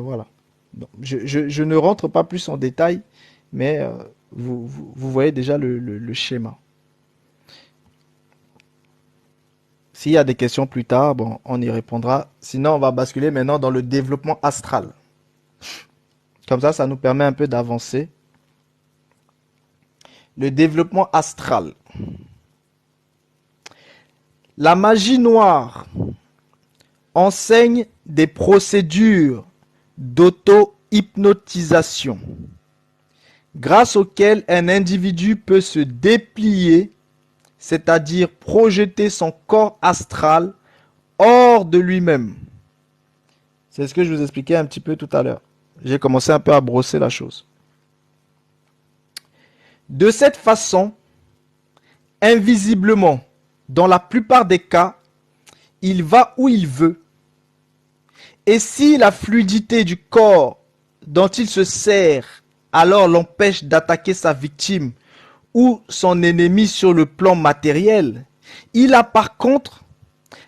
Voilà. Donc, je ne rentre pas plus en détail, mais vous voyez déjà le schéma. S'il y a des questions plus tard, bon, on y répondra. Sinon, on va basculer maintenant dans le développement astral. Comme ça nous permet un peu d'avancer. Le développement astral. La magie noire enseigne des procédures d'auto-hypnotisation grâce auxquelles un individu peut se déplier, c'est-à-dire projeter son corps astral hors de lui-même. C'est ce que je vous expliquais un petit peu tout à l'heure. J'ai commencé un peu à brosser la chose. De cette façon, invisiblement, dans la plupart des cas, il va où il veut. Et si la fluidité du corps dont il se sert alors l'empêche d'attaquer sa victime ou son ennemi sur le plan matériel, il a par contre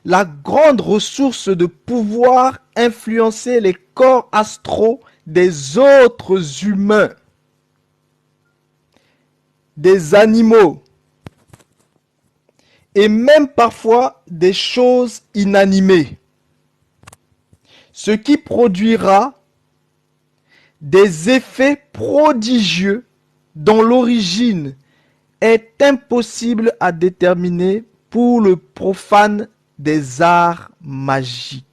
la grande ressource de pouvoir influencer les corps astraux des autres humains, des animaux et même parfois des choses inanimées, ce qui produira des effets prodigieux dont l'origine est impossible à déterminer pour le profane des arts magiques.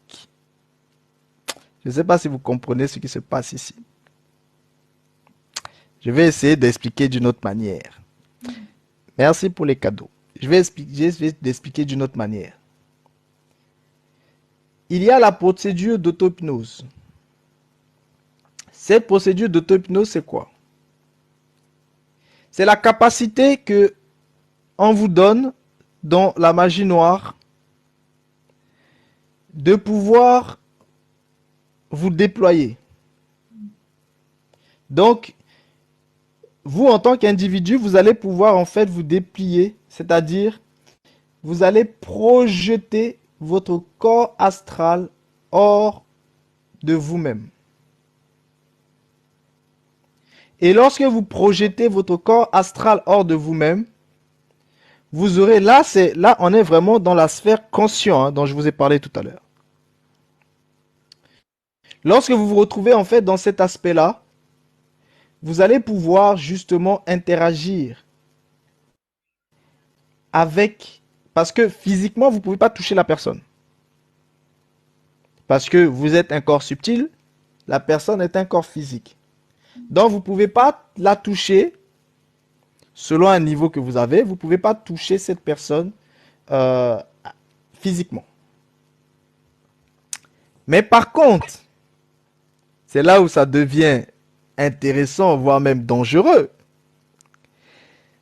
Je ne sais pas si vous comprenez ce qui se passe ici. Je vais essayer d'expliquer d'une autre manière. Merci pour les cadeaux. Je vais expliquer d'une autre manière. Il y a la procédure d'auto-hypnose. Cette procédure d'auto-hypnose, c'est quoi? C'est la capacité que on vous donne dans la magie noire de pouvoir vous déployer. Donc, vous, en tant qu'individu, vous allez pouvoir en fait vous déplier, c'est-à-dire vous allez projeter votre corps astral hors de vous-même. Et lorsque vous projetez votre corps astral hors de vous-même, vous aurez là, on est vraiment dans la sphère consciente dont je vous ai parlé tout à l'heure. Lorsque vous vous retrouvez en fait dans cet aspect-là, vous allez pouvoir justement interagir avec, parce que physiquement vous ne pouvez pas toucher la personne, parce que vous êtes un corps subtil, la personne est un corps physique. Donc vous ne pouvez pas la toucher selon un niveau que vous avez, vous ne pouvez pas toucher cette personne euh, physiquement. Mais par contre, c'est là où ça devient intéressant, voire même dangereux.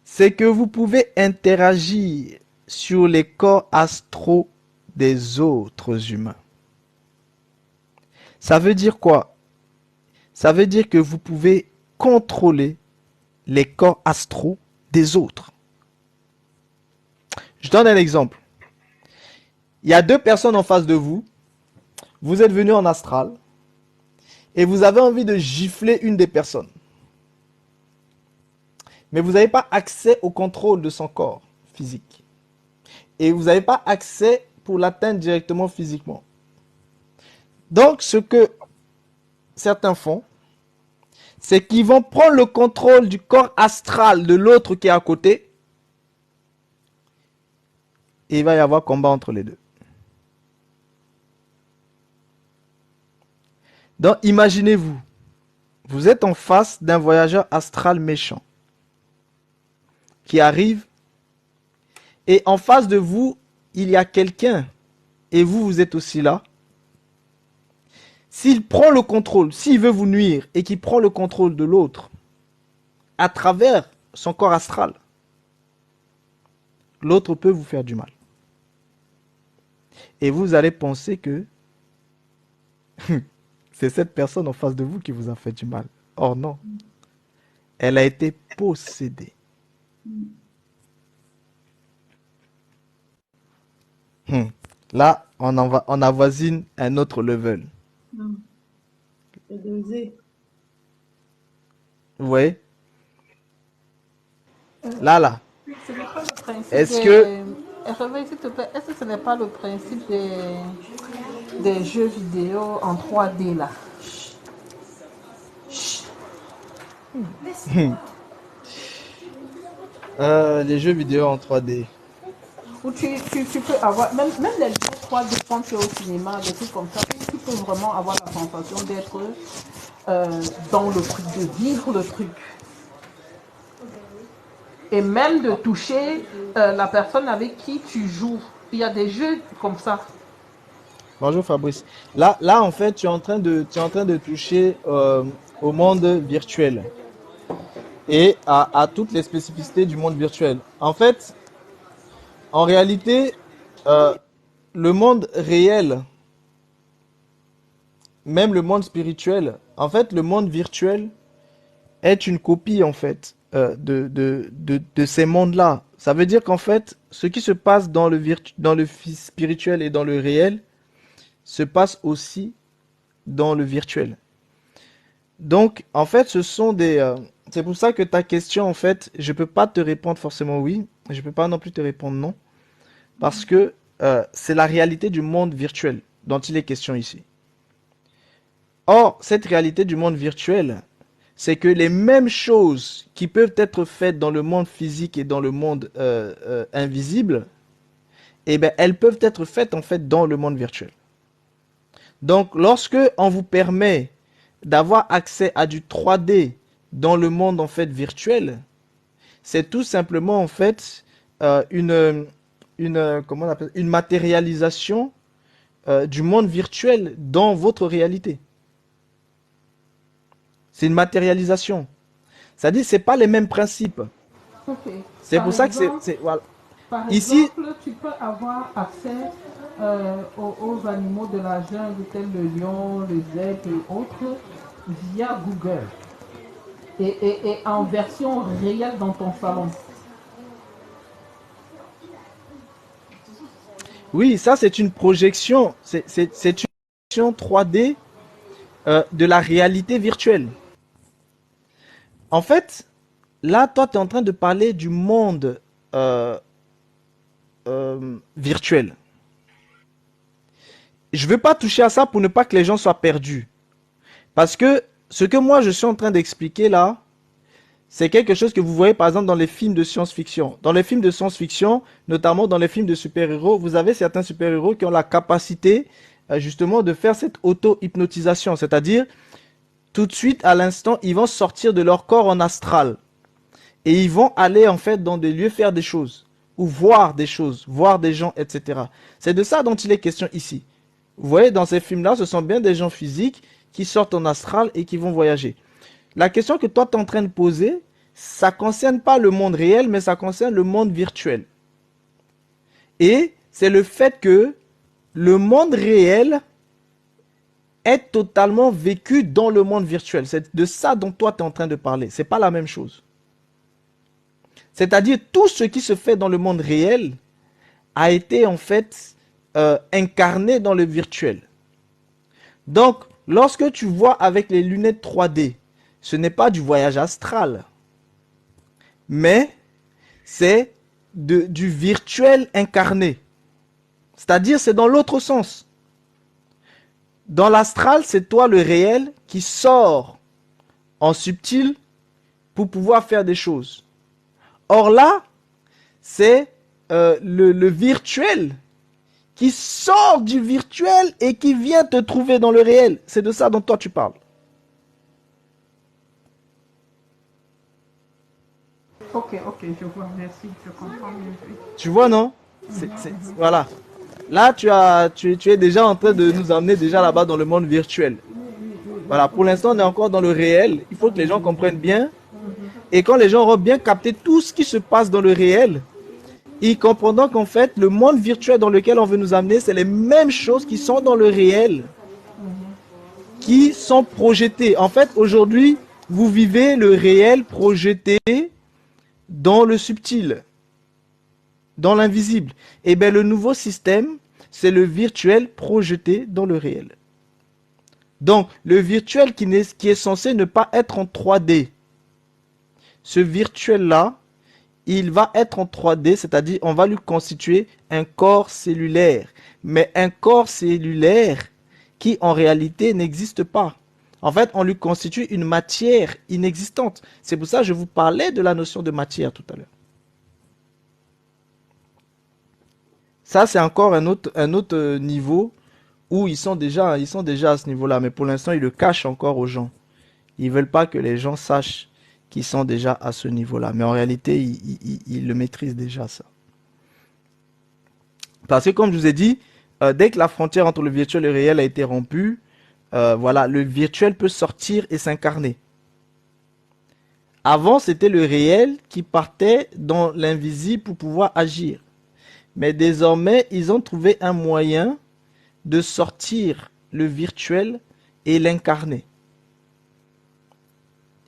C'est que vous pouvez interagir sur les corps astraux des autres humains. Ça veut dire quoi? Ça veut dire que vous pouvez contrôler les corps astraux des autres. Je donne un exemple. Il y a deux personnes en face de vous. Vous êtes venu en astral et vous avez envie de gifler une des personnes. Mais vous n'avez pas accès au contrôle de son corps physique. Et vous n'avez pas accès pour l'atteindre directement physiquement. Donc, ce que certains font, c'est qu'ils vont prendre le contrôle du corps astral de l'autre qui est à côté. Et il va y avoir combat entre les deux. Donc, imaginez-vous, vous êtes en face d'un voyageur astral méchant qui arrive et en face de vous, il y a quelqu'un et vous, vous êtes aussi là. S'il prend le contrôle, s'il veut vous nuire et qu'il prend le contrôle de l'autre à travers son corps astral, l'autre peut vous faire du mal. Et vous allez penser que c'est cette personne en face de vous qui vous a fait du mal. Or non, elle a été possédée. Là, on avoisine un autre level. Dosé. Ouais. Là. Ce n'est pas le principe Est-ce que... des... Réveille, s'il te plaît. Est-ce que ce n'est pas le principe des jeux vidéo en 3D là? les jeux vidéo en 3D. Où tu peux avoir, même les jeux 3D quand tu es au cinéma, des trucs comme ça, tu peux vraiment avoir la sensation d'être dans le truc, de vivre le truc. Et même de toucher la personne avec qui tu joues. Il y a des jeux comme ça. Bonjour Fabrice. Là, en fait, tu es en train de toucher au monde virtuel et à toutes les spécificités du monde virtuel. En fait, en réalité, euh, le monde réel, même le monde spirituel, en fait, le monde virtuel est une copie, en fait, de ces mondes-là. Ça veut dire qu'en fait, ce qui se passe dans dans le spirituel et dans le réel se passe aussi dans le virtuel. Donc, en fait, c'est pour ça que ta question, en fait, je peux pas te répondre forcément oui, je peux pas non plus te répondre non, parce que c'est la réalité du monde virtuel dont il est question ici. Or, cette réalité du monde virtuel, c'est que les mêmes choses qui peuvent être faites dans le monde physique et dans le monde invisible, eh ben, elles peuvent être faites en fait dans le monde virtuel. Donc, lorsque on vous permet d'avoir accès à du 3D dans le monde en fait virtuel, c'est tout simplement en fait comment on appelle, une matérialisation du monde virtuel dans votre réalité. C'est une matérialisation. C'est-à-dire, c'est pas les mêmes principes. Ok. C'est pour ça que voilà. Par Ici, exemple, tu peux avoir accès aux animaux de la jungle tels le lion, le zèbre et autres via Google et en version réelle dans ton salon. oui, ça c'est une projection, c'est une projection 3D de la réalité virtuelle. En fait, là, toi, tu es en train de parler du monde euh, virtuel. Je ne veux pas toucher à ça pour ne pas que les gens soient perdus. Parce que ce que moi je suis en train d'expliquer là, c'est quelque chose que vous voyez par exemple dans les films de science-fiction. Dans les films de science-fiction, notamment dans les films de super-héros, vous avez certains super-héros qui ont la capacité justement de faire cette auto-hypnotisation. C'est-à-dire, tout de suite, à l'instant, ils vont sortir de leur corps en astral. Et ils vont aller en fait dans des lieux faire des choses. Ou voir des choses, voir des gens, etc. C'est de ça dont il est question ici. Vous voyez, dans ces films-là, ce sont bien des gens physiques qui sortent en astral et qui vont voyager. La question que toi tu es en train de poser, ça ne concerne pas le monde réel, mais ça concerne le monde virtuel. Et c'est le fait que le monde réel est totalement vécu dans le monde virtuel. C'est de ça dont toi tu es en train de parler. C'est pas la même chose. C'est-à-dire tout ce qui se fait dans le monde réel a été en fait incarné dans le virtuel. Donc, lorsque tu vois avec les lunettes 3D, ce n'est pas du voyage astral, mais c'est du virtuel incarné. C'est-à-dire, c'est dans l'autre sens. Dans l'astral, c'est toi le réel qui sort en subtil pour pouvoir faire des choses. Or là, c'est le virtuel qui sort du virtuel et qui vient te trouver dans le réel. C'est de ça dont toi tu parles. Ok, je vois, merci, je comprends mieux. Tu vois, non? Voilà. Là, tu es déjà en train de nous emmener déjà là-bas dans le monde virtuel. Voilà, pour l'instant, on est encore dans le réel. Il faut que les gens comprennent bien. Et quand les gens auront bien capté tout ce qui se passe dans le réel, ils comprendront qu'en fait, le monde virtuel dans lequel on veut nous amener, c'est les mêmes choses qui sont dans le réel, qui sont projetées. En fait, aujourd'hui, vous vivez le réel projeté dans le subtil, dans l'invisible. Et bien, le nouveau système, c'est le virtuel projeté dans le réel. Donc, le virtuel qui est censé ne pas être en 3D, ce virtuel-là, il va être en 3D, c'est-à-dire on va lui constituer un corps cellulaire. Mais un corps cellulaire qui en réalité n'existe pas. En fait, on lui constitue une matière inexistante. C'est pour ça que je vous parlais de la notion de matière tout à l'heure. Ça, c'est encore un autre niveau où ils sont déjà à ce niveau-là. Mais pour l'instant, ils le cachent encore aux gens. Ils veulent pas que les gens sachent qu'ils sont déjà à ce niveau-là. Mais en réalité, ils le maîtrisent déjà, ça. Parce que comme je vous ai dit, dès que la frontière entre le virtuel et le réel a été rompue, voilà, le virtuel peut sortir et s'incarner. Avant, c'était le réel qui partait dans l'invisible pour pouvoir agir. Mais désormais, ils ont trouvé un moyen de sortir le virtuel et l'incarner.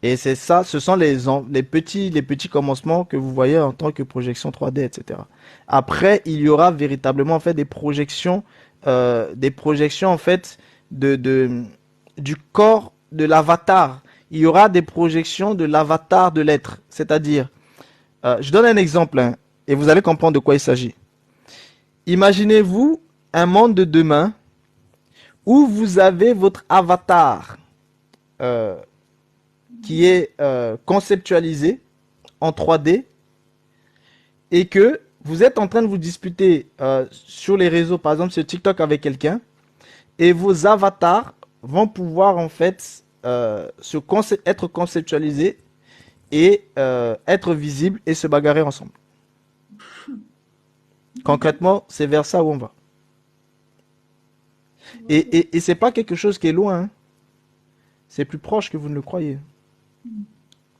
Et c'est ça, ce sont les petits commencements que vous voyez en tant que projection 3D, etc. Après, il y aura véritablement en fait des projections en fait du corps de l'avatar. Il y aura des projections de l'avatar de l'être. C'est-à-dire, je donne un exemple hein, et vous allez comprendre de quoi il s'agit. Imaginez-vous un monde de demain où vous avez votre avatar euh, qui est conceptualisé en 3D et que vous êtes en train de vous disputer sur les réseaux, par exemple sur TikTok avec quelqu'un, et vos avatars vont pouvoir en fait être conceptualisés et être visibles et se bagarrer ensemble. Concrètement, c'est vers ça où on va. Et c'est pas quelque chose qui est loin, hein. C'est plus proche que vous ne le croyez.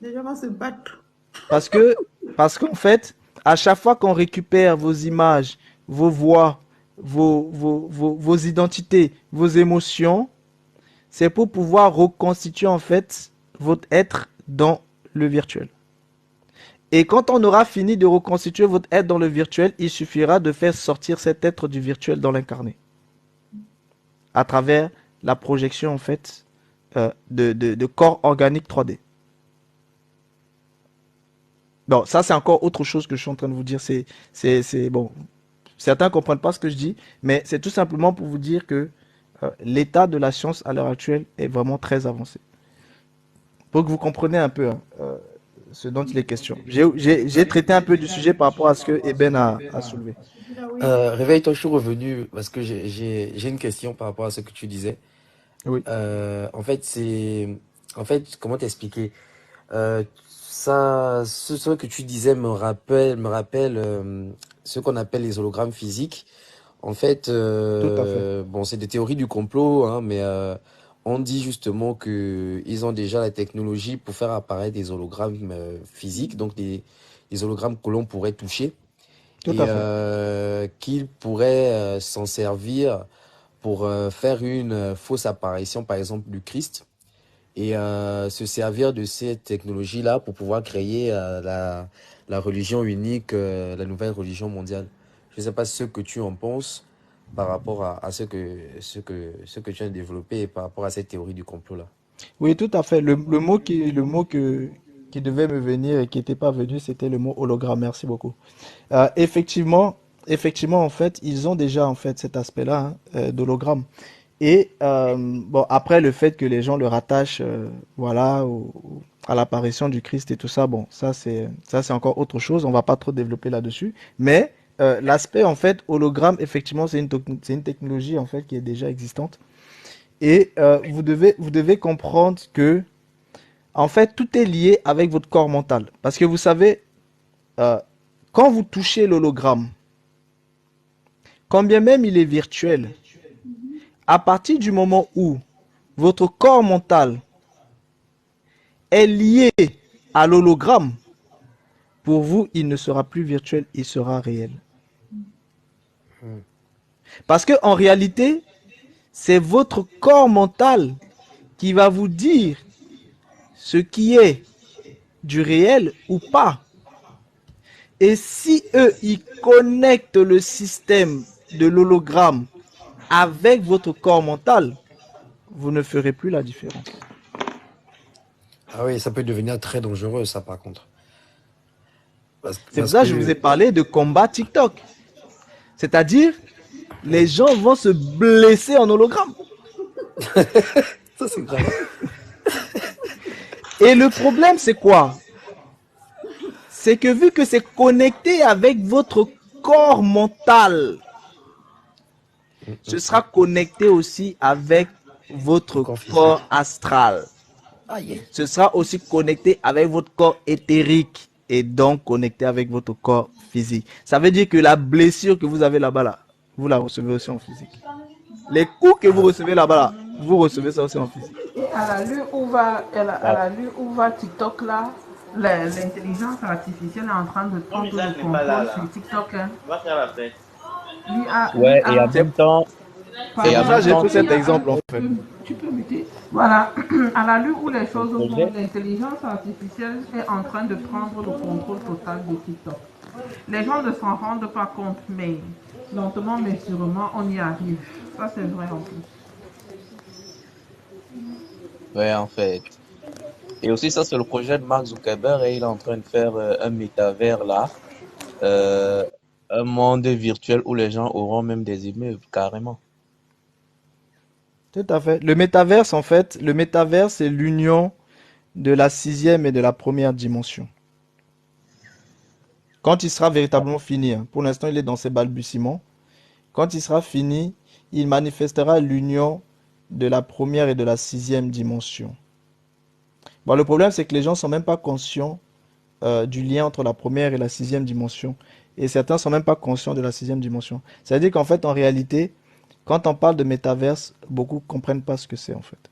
Les gens vont se battre. Parce que, parce qu'en fait, à chaque fois qu'on récupère vos images, vos voix, vos identités, vos émotions, c'est pour pouvoir reconstituer en fait votre être dans le virtuel. Et quand on aura fini de reconstituer votre être dans le virtuel, il suffira de faire sortir cet être du virtuel dans l'incarné. À travers la projection en fait de corps organique 3D. Bon, ça c'est encore autre chose que je suis en train de vous dire. Bon, certains comprennent pas ce que je dis, mais c'est tout simplement pour vous dire que l'état de la science à l'heure actuelle est vraiment très avancé. Pour que vous compreniez un peu hein, ce dont il est question. J'ai traité un peu du sujet par rapport à ce que Eben a soulevé. Ah oui. Réveille-toi, je suis revenu parce que j'ai une question par rapport à ce que tu disais. Oui. En fait, comment t'expliquer? Ce que tu disais me rappelle ce qu'on appelle les hologrammes physiques. En fait, Tout à fait. bon, c'est des théories du complot, hein, mais on dit justement que ils ont déjà la technologie pour faire apparaître des hologrammes physiques, donc des hologrammes que l'on pourrait toucher Tout et à fait. qu'ils pourraient s'en servir pour faire une fausse apparition, par exemple, du Christ et se servir de ces technologies-là pour pouvoir créer la religion unique, la nouvelle religion mondiale. Je ne sais pas ce que tu en penses par rapport à ce que tu as développé et par rapport à cette théorie du complot-là. Oui, tout à fait. Le mot qui devait me venir et qui n'était pas venu, c'était le mot hologramme. Merci beaucoup. Effectivement, effectivement, en fait, ils ont déjà en fait cet aspect-là hein, d'hologramme. Et bon, après le fait que les gens le rattachent, voilà, à l'apparition du Christ et tout ça, bon, ça c'est encore autre chose. On va pas trop développer là-dessus. Mais l'aspect en fait hologramme, effectivement, c'est une technologie en fait qui est déjà existante. Et vous devez comprendre que en fait tout est lié avec votre corps mental. Parce que vous savez, euh, quand vous touchez l'hologramme, quand bien même il est virtuel, à partir du moment où votre corps mental est lié à l'hologramme, pour vous, il ne sera plus virtuel, il sera réel. Hmm. Parce que en réalité, c'est votre corps mental qui va vous dire ce qui est du réel ou pas. Et si eux, ils connectent le système de l'hologramme avec votre corps mental, vous ne ferez plus la différence. Ah oui, ça peut devenir très dangereux, ça, par contre. C'est pour ça que je vous ai parlé de combat TikTok. C'est-à-dire, les gens vont se blesser en hologramme. Ça, c'est grave. Et le problème, c'est quoi? C'est que vu que c'est connecté avec votre corps mental, ce sera connecté aussi avec votre corps astral. Ce sera aussi connecté avec votre corps éthérique et donc connecté avec votre corps physique. Ça veut dire que la blessure que vous avez là-bas, là, vous la recevez aussi en physique. Les coups que vous recevez là-bas, là, vous recevez ça aussi en physique. Et à la lieu où va TikTok là, l'intelligence artificielle est en train de prendre le contrôle sur TikTok. Hein. On va faire la fête. Ouais, et en même temps, C'est pour ça que j'ai pris cet exemple en fait. Tu peux muter. Voilà, à la lieu où les choses vont, l'intelligence artificielle est en train de prendre le contrôle total de TikTok. Les gens ne s'en rendent pas compte, mais lentement mais sûrement, on y arrive. Ça, c'est vrai en plus. ouais, en fait. Et aussi, ça, c'est le projet de Mark Zuckerberg et il est en train de faire un métavers là, un monde virtuel où les gens auront même des immeubles, carrément. Tout à fait. Le métaverse, en fait, le métaverse, c'est l'union de la 6e et de la première dimension. Quand il sera véritablement fini, hein, pour l'instant, il est dans ses balbutiements. Quand il sera fini, il manifestera l'union de la première et de la 6e dimension. Bon, le problème, c'est que les gens ne sont même pas conscients du lien entre la première et la 6e dimension. Et certains ne sont même pas conscients de la 6e dimension. C'est-à-dire qu'en fait, en réalité, quand on parle de métaverse, beaucoup ne comprennent pas ce que c'est en fait.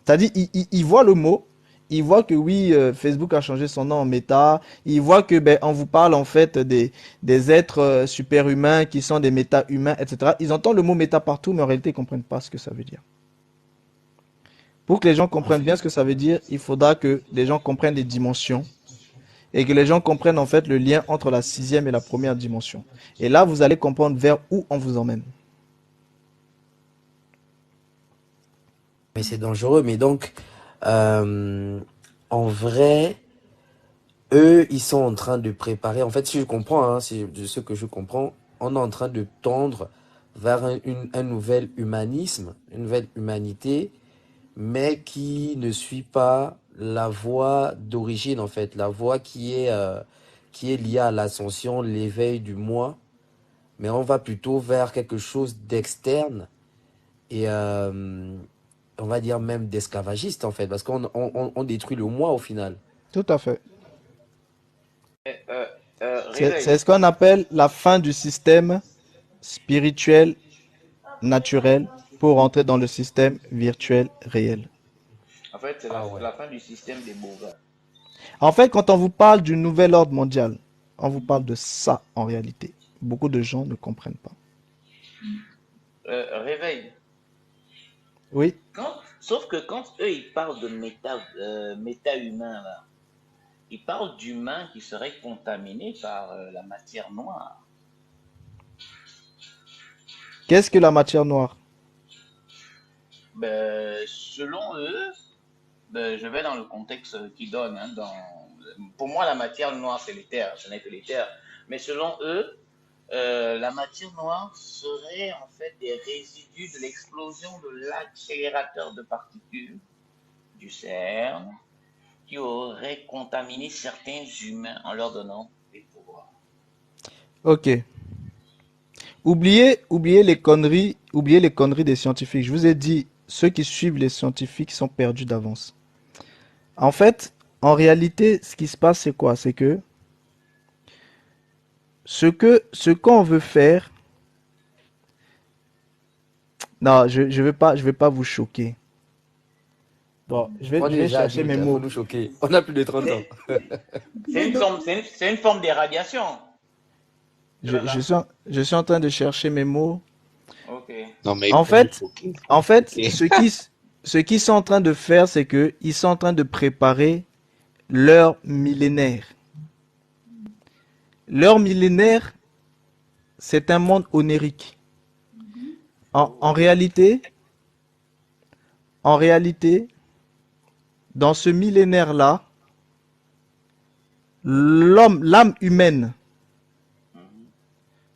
C'est-à-dire, ils voient le mot, ils voient que oui, Facebook a changé son nom en méta, ils voient que on vous parle en fait des êtres super-humains qui sont des méta-humains, etc. Ils entendent le mot méta partout, mais en réalité, ils ne comprennent pas ce que ça veut dire. Pour que les gens comprennent bien ce que ça veut dire, il faudra que les gens comprennent les dimensions et que les gens comprennent en fait le lien entre la 6e et la première dimension. Et là, vous allez comprendre vers où on vous emmène. Mais c'est dangereux. Mais donc, en vrai, eux, ils sont en train de préparer. En fait, si je comprends, hein, de ce que je comprends, on est en train de tendre vers un nouvel humanisme, une nouvelle humanité, mais qui ne suit pas la voie d'origine, en fait, la voie qui est liée à l'ascension, l'éveil du moi. Mais on va plutôt vers quelque chose d'externe et on va dire même d'esclavagiste, en fait, parce qu'on détruit le moi au final. Tout à fait. Réveil. C'est ce qu'on appelle la fin du système spirituel naturel pour entrer dans le système virtuel réel. En fait, c'est la fin du système des bovins. En fait, quand on vous parle du nouvel ordre mondial, on vous parle de ça en réalité. Beaucoup de gens ne comprennent pas. Réveil. Oui, Sauf que quand eux, ils parlent de méta-humain, là, ils parlent d'humains qui seraient contaminés par la matière noire. qu'est-ce que la matière noire? Selon eux, je vais dans le contexte qu'ils donnent. Hein, pour moi, la matière noire, c'est l'éther, ce n'est que l'éther. Mais selon eux, la matière noire serait en fait des résidus de l'explosion de l'accélérateur de particules du CERN qui aurait contaminé certains humains en leur donnant des pouvoirs. Ok. Oubliez les conneries des scientifiques. Je vous ai dit, ceux qui suivent les scientifiques sont perdus d'avance. En fait, en réalité, ce qui se passe, c'est quoi? C'est que ce qu'on veut faire, non, je vais pas vous choquer. Bon, je vais Déjà, chercher mes faut mots. nous choquer. On a plus de 30 ans. C'est une forme d'irradiation. Je suis en train de chercher mes mots. Ok. Non, mais En fait, Ok. ce qu'ils sont en train de faire, c'est que ils sont en train de préparer leur millénaire. Leur millénaire, c'est un monde onirique. En réalité, en réalité, dans ce millénaire-là, l'âme humaine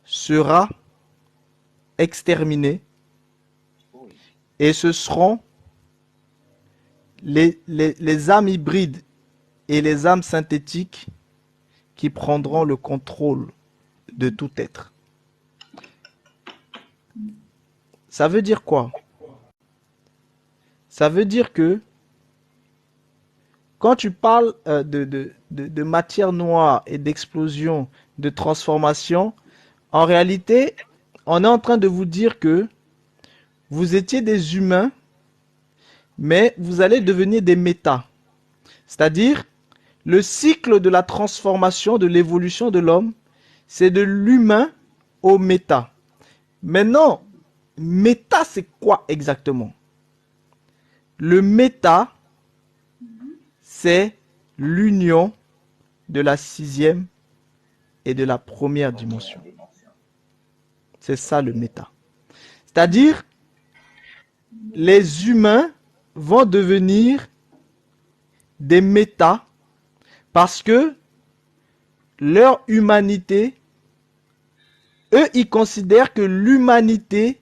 sera exterminée Oui. et ce seront les âmes hybrides et les âmes synthétiques qui prendront le contrôle de tout être. Ça veut dire quoi? Ça veut dire que quand tu parles de matière noire et d'explosion, de transformation, en réalité, on est en train de vous dire que vous étiez des humains, mais vous allez devenir des métas. C'est-à-dire, le cycle de la transformation, de l'évolution de l'homme, c'est de l'humain au méta. Maintenant, méta, c'est quoi exactement? Le méta, c'est l'union de la 6e et de la première dimension. C'est ça le méta. C'est-à-dire, les humains vont devenir des métas parce que leur humanité, eux, ils considèrent que l'humanité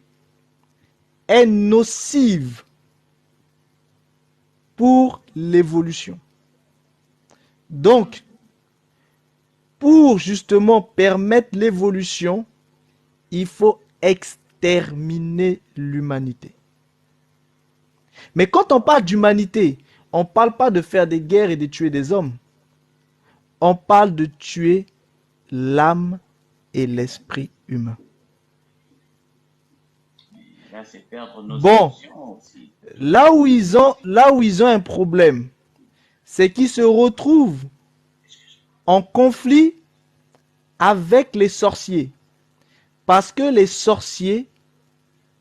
est nocive pour l'évolution. Donc, pour justement permettre l'évolution, il faut exterminer l'humanité. Mais quand on parle d'humanité, on ne parle pas de faire des guerres et de tuer des hommes. On parle de tuer l'âme et l'esprit humain. Là, c'est perdre nos Bon, émotions aussi. là où ils ont un problème, c'est qu'ils se retrouvent en conflit avec les sorciers. Parce que les sorciers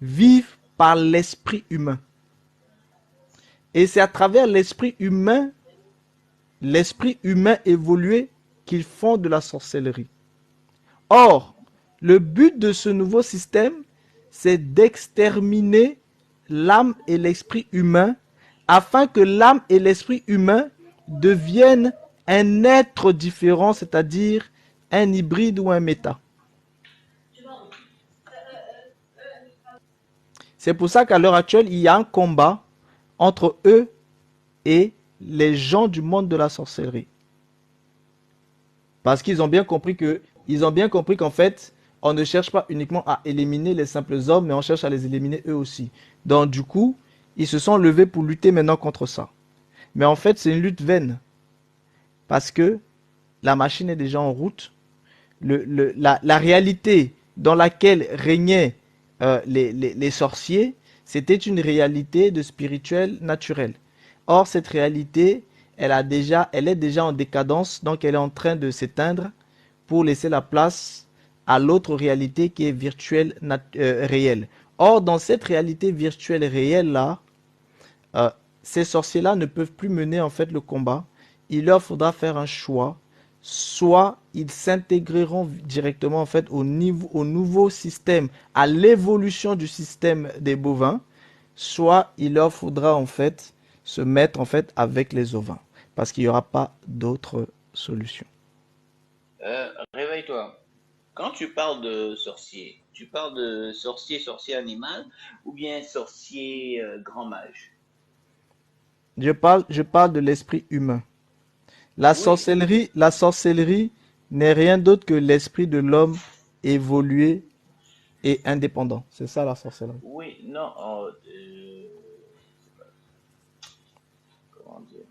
vivent par l'esprit humain. Et c'est à travers l'esprit humain évolué, qu'ils font de la sorcellerie. Or, le but de ce nouveau système, c'est d'exterminer l'âme et l'esprit humain afin que l'âme et l'esprit humain deviennent un être différent, c'est-à-dire un hybride ou un méta. C'est pour ça qu'à l'heure actuelle, il y a un combat entre eux et les gens du monde de la sorcellerie. Parce qu'ils ont bien compris qu'en fait, on ne cherche pas uniquement à éliminer les simples hommes, mais on cherche à les éliminer eux aussi. Donc du coup, ils se sont levés pour lutter maintenant contre ça. Mais en fait, c'est une lutte vaine. Parce que la machine est déjà en route. La réalité dans laquelle régnaient les sorciers, c'était une réalité de spirituel naturel. Or, cette réalité, elle est déjà en décadence, donc elle est en train de s'éteindre pour laisser la place à l'autre réalité qui est virtuelle réelle. Or, dans cette réalité virtuelle réelle-là, ces sorciers-là ne peuvent plus mener en fait le combat. Il leur faudra faire un choix. Soit ils s'intégreront directement en fait au nouveau système, à l'évolution du système des bovins, soit il leur faudra en fait se mettre en fait avec les ovins, parce qu'il n'y aura pas d'autre solution. Réveille-toi. Quand tu parles de sorcier, tu parles de sorcier animal ou bien sorcier grand mage? Je parle de l'esprit humain. La Oui, sorcellerie n'est rien d'autre que l'esprit de l'homme évolué et indépendant. C'est ça la sorcellerie. oui, non, comment dire?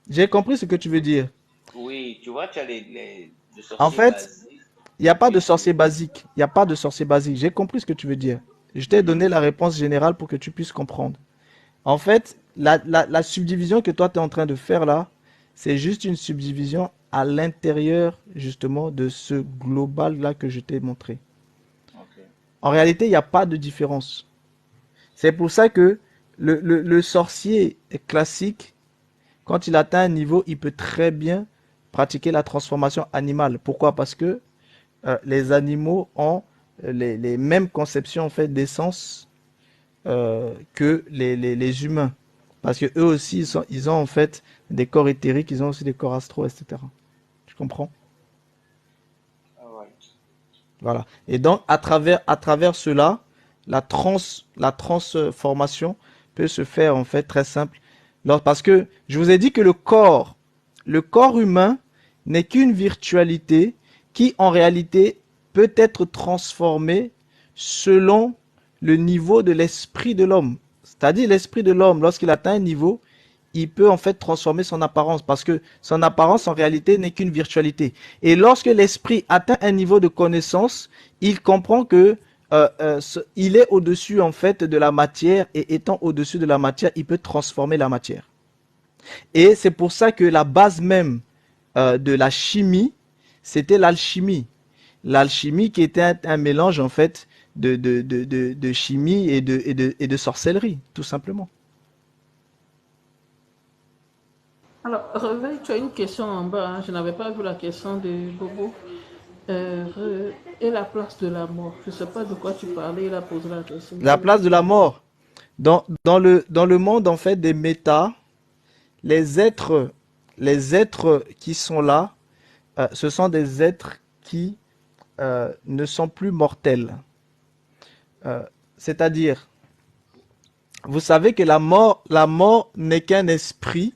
J'ai compris ce que tu veux dire. Oui, tu vois, tu as le En sorcier fait, basique il n'y a et pas de puis sorcier basique. Il n'y a pas de sorcier basique. J'ai compris ce que tu veux dire. Je t'ai donné la réponse générale pour que tu puisses comprendre. En fait, la subdivision que toi tu es en train de faire là, c'est juste une subdivision à l'intérieur justement de ce global là que je t'ai montré. ok. En réalité, il n'y a pas de différence. C'est pour ça que le sorcier classique, quand il atteint un niveau, il peut très bien pratiquer la transformation animale. Pourquoi? Parce que les animaux ont les mêmes conceptions en fait d'essence que les humains. Parce que eux aussi, ils ont en fait des corps éthériques, ils ont aussi des corps astraux, etc. Tu comprends? Ah ouais. Voilà. Et donc, à travers cela, la transformation peut se faire en fait très simple. Parce que je vous ai dit que le corps humain n'est qu'une virtualité qui en réalité peut être transformée selon le niveau de l'esprit de l'homme. C'est-à-dire l'esprit de l'homme, lorsqu'il atteint un niveau, il peut en fait transformer son apparence parce que son apparence en réalité n'est qu'une virtualité. Et lorsque l'esprit atteint un niveau de connaissance, il comprend que il est au-dessus en fait de la matière et étant au-dessus de la matière, il peut transformer la matière. Et c'est pour ça que la base même de la chimie, c'était l'alchimie. L'alchimie qui était un mélange en fait de chimie et de sorcellerie, tout simplement. Alors, Réveil, tu as une question en bas, hein. Je n'avais pas vu la question de Bobo. Et la place de la mort. Je ne sais pas de quoi tu parlais, il a posé la question. La place de la mort. Dans le monde en fait des méta, les êtres, les êtres qui sont là, ce sont des êtres qui ne sont plus mortels. Euh, C'est-à-dire, vous savez que la mort n'est qu'un esprit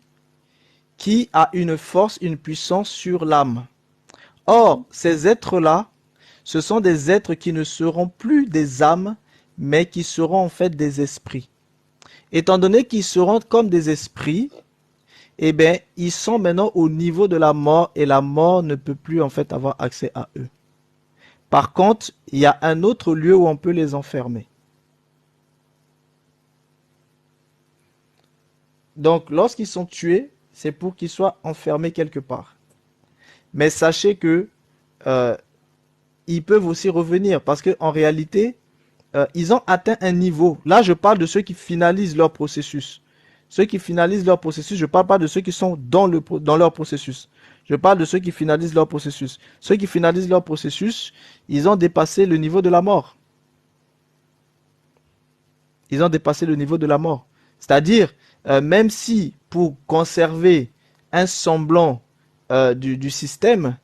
qui a une force, une puissance sur l'âme. Or, ces êtres-là, ce sont des êtres qui ne seront plus des âmes, mais qui seront en fait des esprits. Étant donné qu'ils seront comme des esprits, eh bien, ils sont maintenant au niveau de la mort et la mort ne peut plus en fait avoir accès à eux. Par contre, il y a un autre lieu où on peut les enfermer. Donc, lorsqu'ils sont tués, c'est pour qu'ils soient enfermés quelque part. Mais sachez que euh, ils peuvent aussi revenir parce que en réalité, ils ont atteint un niveau. Là, je parle de ceux qui finalisent leur processus. Ceux qui finalisent leur processus, je ne parle pas de ceux qui sont dans leur processus. Je parle de ceux qui finalisent leur processus. Ceux qui finalisent leur processus, ils ont dépassé le niveau de la mort. Ils ont dépassé le niveau de la mort. C'est-à-dire, même si pour conserver un semblant du système,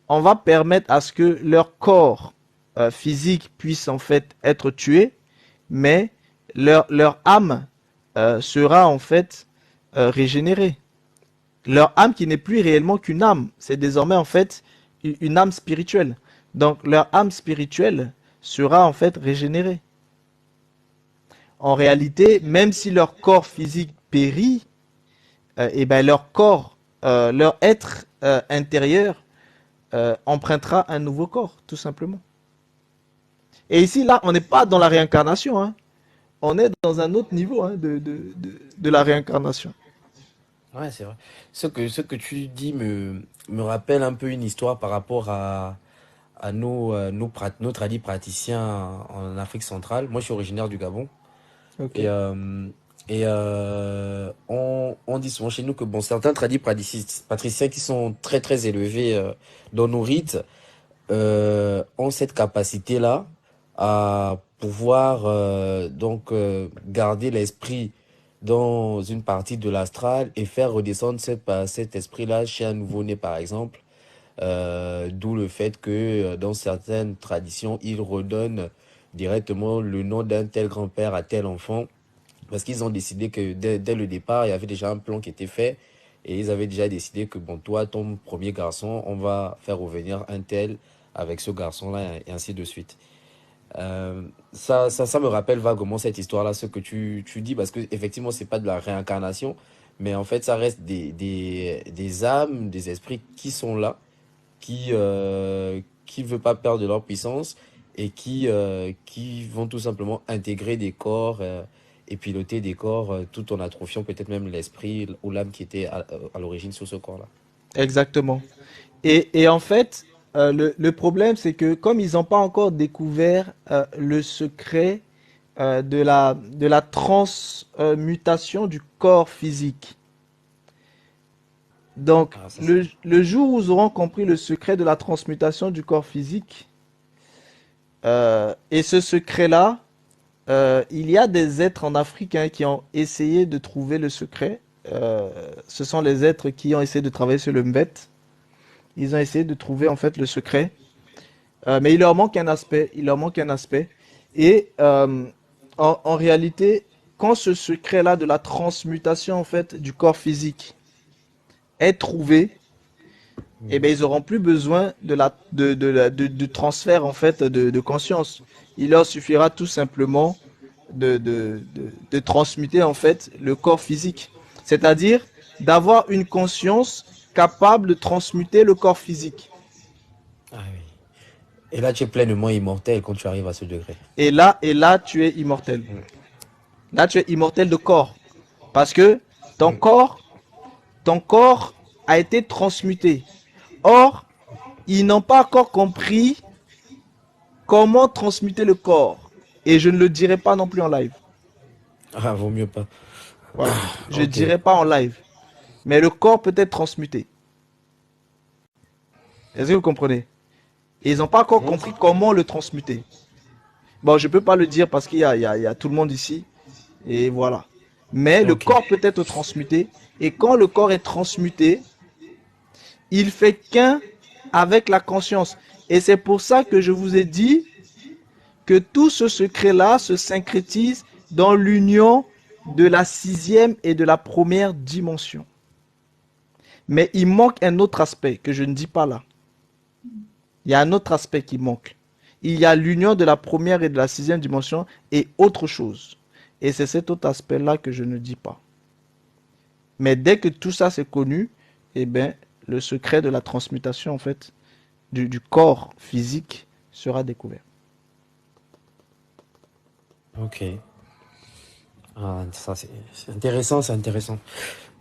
on va permettre à ce que leur corps physique puisse en fait être tué, mais leur âme sera en fait régénérée. Leur âme qui n'est plus réellement qu'une âme, c'est désormais en fait une âme spirituelle. Donc leur âme spirituelle sera en fait régénérée. En réalité, même si leur corps physique périt, et ben leur corps, leur être intérieur empruntera un nouveau corps, tout simplement. Et ici, là, on n'est pas dans la réincarnation, hein. On est dans un autre niveau hein, de la réincarnation. Ouais, c'est vrai. Ce que tu dis me rappelle un peu une histoire par rapport à nos tradis praticiens en Afrique centrale. Moi, je suis originaire du Gabon. Ok. Et, on dit souvent chez nous que bon, certains tradis patriciens qui sont très très élevés dans nos rites ont cette capacité-là à pouvoir garder l'esprit dans une partie de l'astral et faire redescendre cet esprit-là chez un nouveau-né par exemple. D'où le fait que dans certaines traditions, ils redonnent directement le nom d'un tel grand-père à tel enfant parce qu'ils ont décidé que dès le départ, il y avait déjà un plan qui était fait et ils avaient déjà décidé que bon, toi, ton premier garçon, on va faire revenir un tel avec ce garçon-là et ainsi de suite. Ça me rappelle vaguement cette histoire-là, ce que tu dis, parce que effectivement, c'est pas de la réincarnation, mais en fait, ça reste des âmes, des esprits qui sont là, qui veulent pas perdre leur puissance et qui vont tout simplement intégrer des corps et piloter des corps tout en atrophiant peut-être même l'esprit ou l'âme qui était à l'origine sur ce corps-là. Exactement. Et en fait, le problème, c'est que comme ils n'ont pas encore découvert le secret de la transmutation du corps physique, donc Ah, ça c'est... le jour où ils auront compris le secret de la transmutation du corps physique, et ce secret-là, il y a des êtres en Afrique hein, qui ont essayé de trouver le secret. Ce sont les êtres qui ont essayé de travailler sur le Mbet. Ils ont essayé de trouver en fait le secret. Mais il leur manque un aspect. Il leur manque un aspect. Et en réalité, quand ce secret-là de la transmutation en fait du corps physique est trouvé, eh ben, ils n'auront plus besoin du transfert en fait de conscience. Il leur suffira tout simplement de transmuter en fait le corps physique. C'est-à-dire d'avoir une conscience capable de transmuter le corps physique. Ah oui. Et là, tu es pleinement immortel quand tu arrives à ce degré. Et là, tu es immortel. Là, tu es immortel de corps. Parce que ton corps a été transmuté. Or, ils n'ont pas encore compris comment transmuter le corps. Et je ne le dirai pas non plus en live. Ah, vaut mieux pas. Voilà. Je ne Ok. dirai pas en live. Mais le corps peut être transmuté. Est-ce que vous comprenez? Et ils n'ont pas encore compris comment le transmuter. Bon, je ne peux pas le dire parce qu'il y a tout le monde ici. Et voilà. Mais le Ok. corps peut être transmuté. Et quand le corps est transmuté, il fait qu'un avec la conscience. Et c'est pour ça que je vous ai dit que tout ce secret-là se syncrétise dans l'union de la 6e et de la première dimension. Mais il manque un autre aspect que je ne dis pas là. Il y a un autre aspect qui manque. Il y a l'union de la première et de la 6e dimension et autre chose. Et c'est cet autre aspect-là que je ne dis pas. Mais dès que tout ça c'est connu, eh bien, le secret de la transmutation en fait du corps physique sera découvert. Ok. Ah, ça, c'est intéressant, c'est intéressant.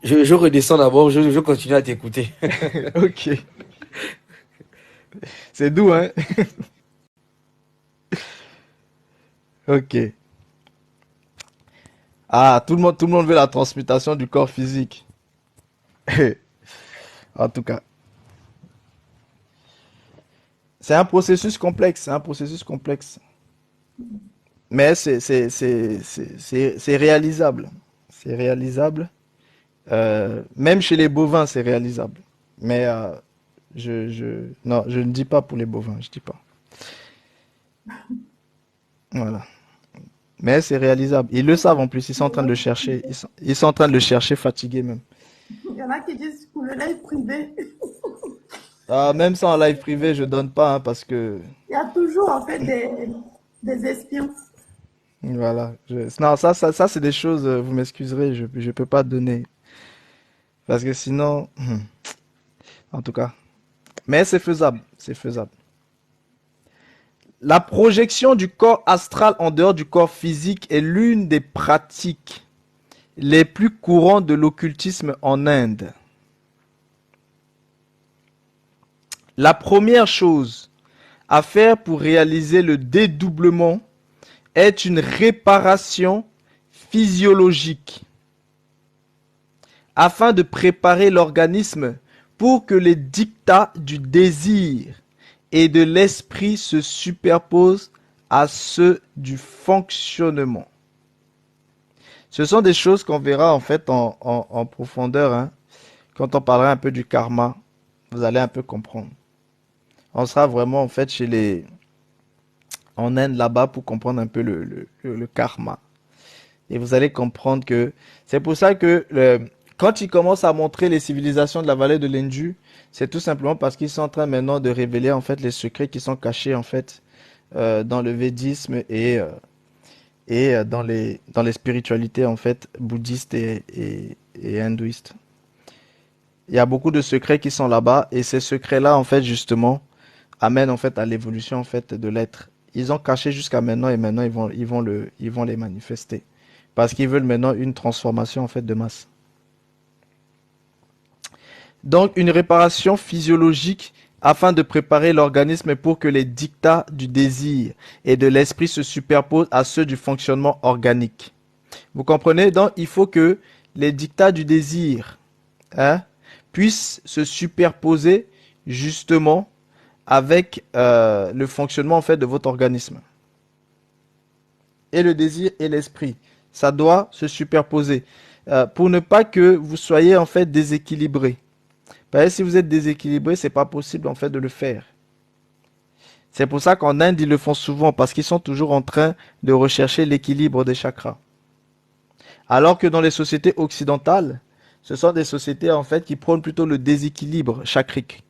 Je redescends d'abord, je continue à t'écouter. Ok. C'est doux, hein? Ok. Ah, tout le monde veut la transmutation du corps physique. En tout cas, c'est un processus complexe, c'est un processus complexe. Mais c'est réalisable. C'est réalisable. Même chez les bovins, c'est réalisable. Mais non, je ne dis pas pour les bovins, je dis pas. Voilà. Mais c'est réalisable. Ils le savent en plus, ils sont en train de le chercher. Ils sont en train de le chercher fatigués même. Il y en a qui disent pour le live privé. Ah, même ça en live privé, je donne pas hein, parce que Il y a toujours en fait des espions. voilà. Non, ça c'est des choses. Vous m'excuserez, je peux pas donner parce que sinon, en tout cas. Mais c'est faisable, c'est faisable. La projection du corps astral en dehors du corps physique est l'une des pratiques les plus courantes de l'occultisme en Inde. La première chose à faire pour réaliser le dédoublement est une réparation physiologique afin de préparer l'organisme pour que les dictats du désir et de l'esprit se superposent à ceux du fonctionnement. Ce sont des choses qu'on verra en fait en profondeur hein. Quand on parlera un peu du karma, vous allez un peu comprendre. On sera vraiment en fait en Inde là-bas pour comprendre un peu le karma. Et vous allez comprendre que c'est pour ça que quand ils commencent à montrer les civilisations de la vallée de l'Indus, c'est tout simplement parce qu'ils sont en train maintenant de révéler en fait les secrets qui sont cachés en fait dans le védisme et dans les spiritualités en fait bouddhistes et hindouistes. Il y a beaucoup de secrets qui sont là-bas et ces secrets-là en fait justement amènent en fait à l'évolution en fait de l'être. Ils ont caché jusqu'à maintenant et maintenant ils vont les manifester parce qu'ils veulent maintenant une transformation en fait de masse. Donc une réparation physiologique afin de préparer l'organisme pour que les dictats du désir et de l'esprit se superposent à ceux du fonctionnement organique. Vous comprenez? Donc il faut que les dictats du désir hein, puissent se superposer justement avec le fonctionnement en fait de votre organisme. et le désir et l'esprit. Ça doit se superposer. Pour ne pas que vous soyez en fait déséquilibré. Parce que si vous êtes déséquilibré, c'est pas possible en fait de le faire. C'est pour ça qu'en Inde, ils le font souvent, parce qu'ils sont toujours en train de rechercher l'équilibre des chakras. Alors que dans les sociétés occidentales, ce sont des sociétés en fait qui prônent plutôt le déséquilibre chakrique.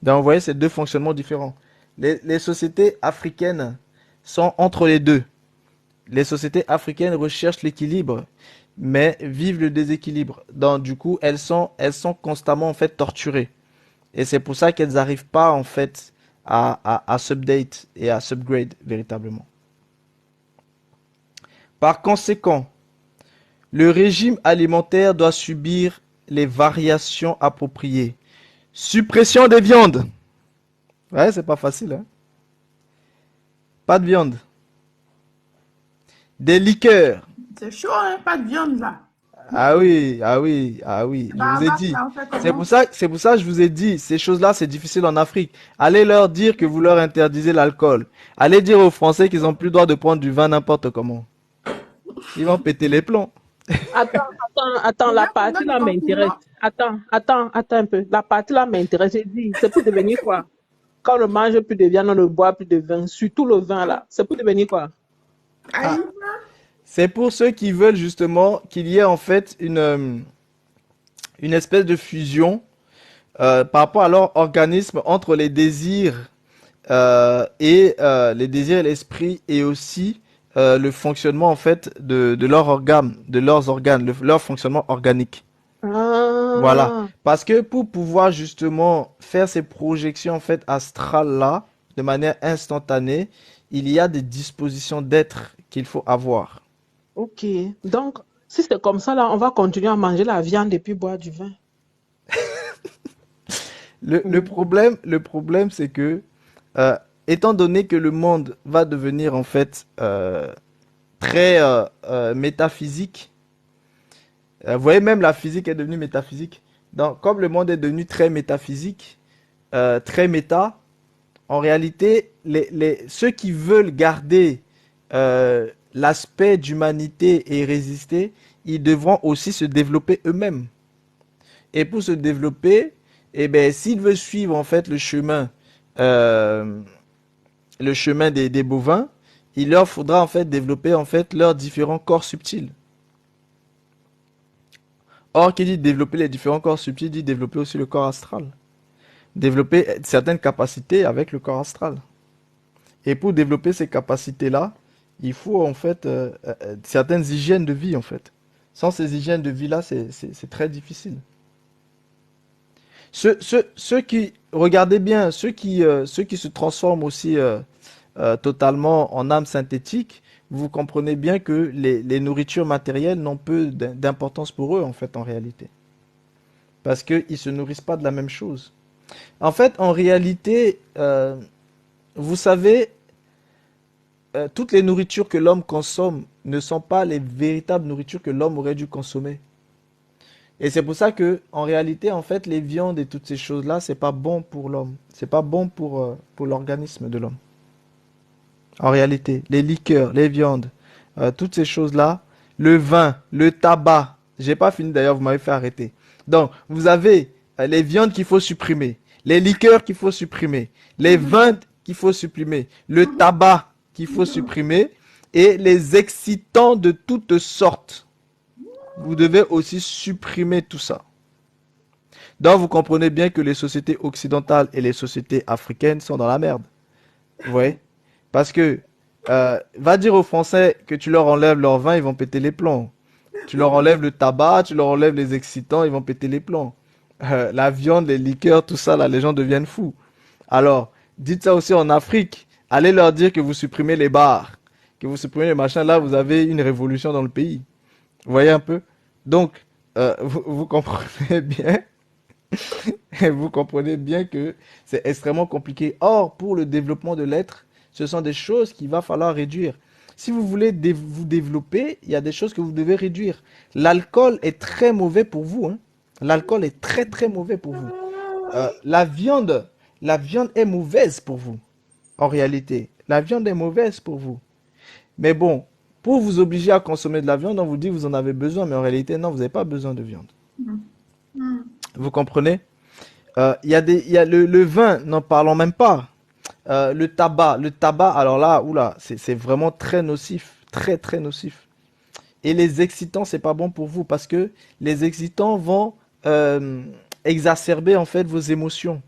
Donc vous voyez, c'est deux fonctionnements différents. Les sociétés africaines sont entre les deux. Les sociétés africaines recherchent l'équilibre, mais vivent le déséquilibre. Donc du coup, elles sont constamment en fait torturées. Et c'est pour ça qu'elles n'arrivent pas en fait à s'update et à s'upgrade véritablement. Par conséquent, le régime alimentaire doit subir les variations appropriées. Suppression des viandes. Ouais, c'est pas facile, hein. Pas de viande. Des liqueurs. C'est chaud, hein, pas de viande là. Ah oui, ah oui, ah oui. Je vous ai Barbare, dit. là, on fait C'est comment? pour ça, c'est pour ça que je vous ai dit, ces choses-là, c'est difficile en Afrique. Allez leur dire que vous leur interdisez l'alcool. Allez dire aux Français qu'ils ont plus le droit de prendre du vin n'importe comment. Ils vont péter les plombs. Attends, la Combien partie de là m'intéresse. confinement? Attends un peu. La partie là m'intéresse. J'ai dit, c'est pour devenir quoi? Quand on ne mange plus de viande, on ne boit plus de vin, surtout le vin là, c'est pour devenir quoi? Ah, Aïe, c'est pour ceux qui veulent justement qu'il y ait en fait une espèce de fusion par rapport à leur organisme entre les désirs les désirs et l'esprit et aussi le fonctionnement en fait de leurs organes, leur fonctionnement organique. Voilà. Ah, Parce que pour pouvoir justement faire ces projections en fait astrales là de manière instantanée, il y a des dispositions d'être qu'il faut avoir. ok. Donc, si c'est comme ça là, on va continuer à manger la viande et puis boire du vin. Mm. Le problème c'est que euh, étant donné que le monde va devenir en fait très métaphysique. Vous voyez, même la physique est devenue métaphysique. Donc, comme le monde est devenu très métaphysique, très méta, en réalité, ceux qui veulent garder l'aspect d'humanité et résister, ils devront aussi se développer eux-mêmes. Et pour se développer, eh ben, s'ils veulent suivre en fait euh, le chemin des bovins, il leur faudra en fait développer en fait leurs différents corps subtils. Or, qui dit développer les différents corps subtils, dit développer aussi le corps astral. Développer certaines capacités avec le corps astral. Et pour développer ces capacités-là, il faut en fait certaines hygiènes de vie en fait. Sans ces hygiènes de vie-là, c'est très difficile. Ceux qui, regardez bien, ceux qui se transforment aussi totalement en âme synthétique, vous comprenez bien que les nourritures matérielles n'ont peu d'importance pour eux en fait en réalité. Parce qu'ils ne se nourrissent pas de la même chose. En fait, en réalité, vous savez, toutes les nourritures que l'homme consomme ne sont pas les véritables nourritures que l'homme aurait dû consommer. Et c'est pour ça que, en réalité, en fait, les viandes et toutes ces choses-là, c'est pas bon pour l'homme. C'est pas bon pour l'organisme de l'homme. En réalité, les liqueurs, les viandes, toutes ces choses-là, le vin, le tabac. J'ai pas fini d'ailleurs, vous m'avez fait arrêter. Donc, vous avez les viandes qu'il faut supprimer, les liqueurs qu'il faut supprimer, les vins qu'il faut supprimer, le tabac qu'il faut supprimer et les excitants de toutes sortes. Vous devez aussi supprimer tout ça. Donc, vous comprenez bien que les sociétés occidentales et les sociétés africaines sont dans la merde. Vous voyez? Parce que, va dire aux Français que tu leur enlèves leur vin, ils vont péter les plombs. Tu leur enlèves le tabac, tu leur enlèves les excitants, ils vont péter les plombs. La viande, les liqueurs, tout ça, là, les gens deviennent fous. Alors, dites ça aussi en Afrique. Allez leur dire que vous supprimez les bars, que vous supprimez les machins. Là, vous avez une révolution dans le pays. Vous voyez un peu? Donc, vous comprenez bien, vous comprenez bien que c'est extrêmement compliqué. Or, pour le développement de l'être, ce sont des choses qu'il va falloir réduire. Si vous voulez vous développer, il y a des choses que vous devez réduire. L'alcool est très mauvais pour vous, hein. L'alcool est très très mauvais pour vous. La viande est mauvaise pour vous. En réalité, la viande est mauvaise pour vous. Mais bon, pour vous obliger à consommer de la viande, on vous dit que vous en avez besoin, mais en réalité, non, vous n'avez pas besoin de viande. Mm. Vous comprenez? Il y a le vin, n'en parlons même pas. Le tabac, alors là, oula, c'est vraiment très nocif, très très nocif. Et les excitants, c'est pas bon pour vous parce que les excitants vont euh, exacerber en fait vos émotions,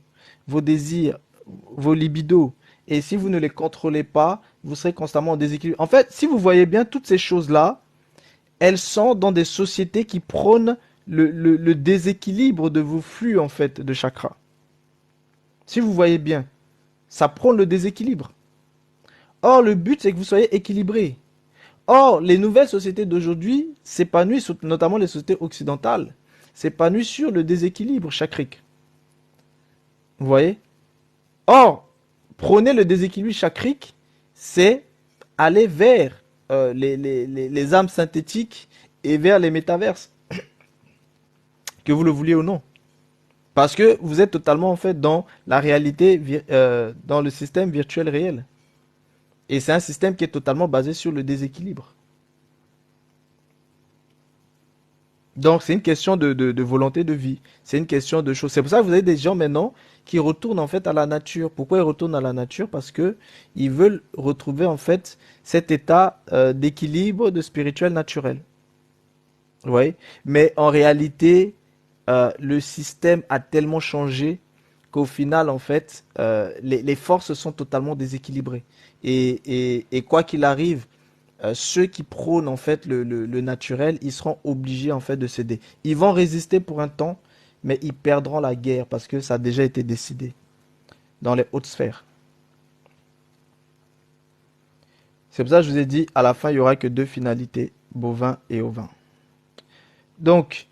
vos désirs, vos libidos. Et si vous ne les contrôlez pas, vous serez constamment en déséquilibre. En fait, si vous voyez bien toutes ces choses-là, elles sont dans des sociétés qui prônent le déséquilibre de vos flux en fait de chakras. Si vous voyez bien, ça prône le déséquilibre. Or, le but, c'est que vous soyez équilibré. Or, les nouvelles sociétés d'aujourd'hui s'épanouissent, notamment les sociétés occidentales, s'épanouissent sur le déséquilibre chakrique. Vous voyez? Or, prôner le déséquilibre chakrique, c'est aller vers les âmes synthétiques et vers les métaverses, que vous le vouliez ou non. Parce que vous êtes totalement en fait dans la réalité, dans le système virtuel réel. Et c'est un système qui est totalement basé sur le déséquilibre. Donc c'est une question de volonté de vie. C'est une question de choses. C'est pour ça que vous avez des gens maintenant qui retournent en fait à la nature. Pourquoi ils retournent à la nature? Parce que ils veulent retrouver en fait cet état d'équilibre de spirituel naturel. Vous voyez? Mais en réalité, le système a tellement changé qu'au final, en fait, les forces sont totalement déséquilibrées. Et quoi qu'il arrive, ceux qui prônent en fait le naturel, ils seront obligés en fait de céder. Ils vont résister pour un temps, mais ils perdront la guerre parce que ça a déjà été décidé dans les hautes sphères. C'est pour ça que je vous ai dit, à la fin, il n'y aura que deux finalités, bovin et ovin. Donc,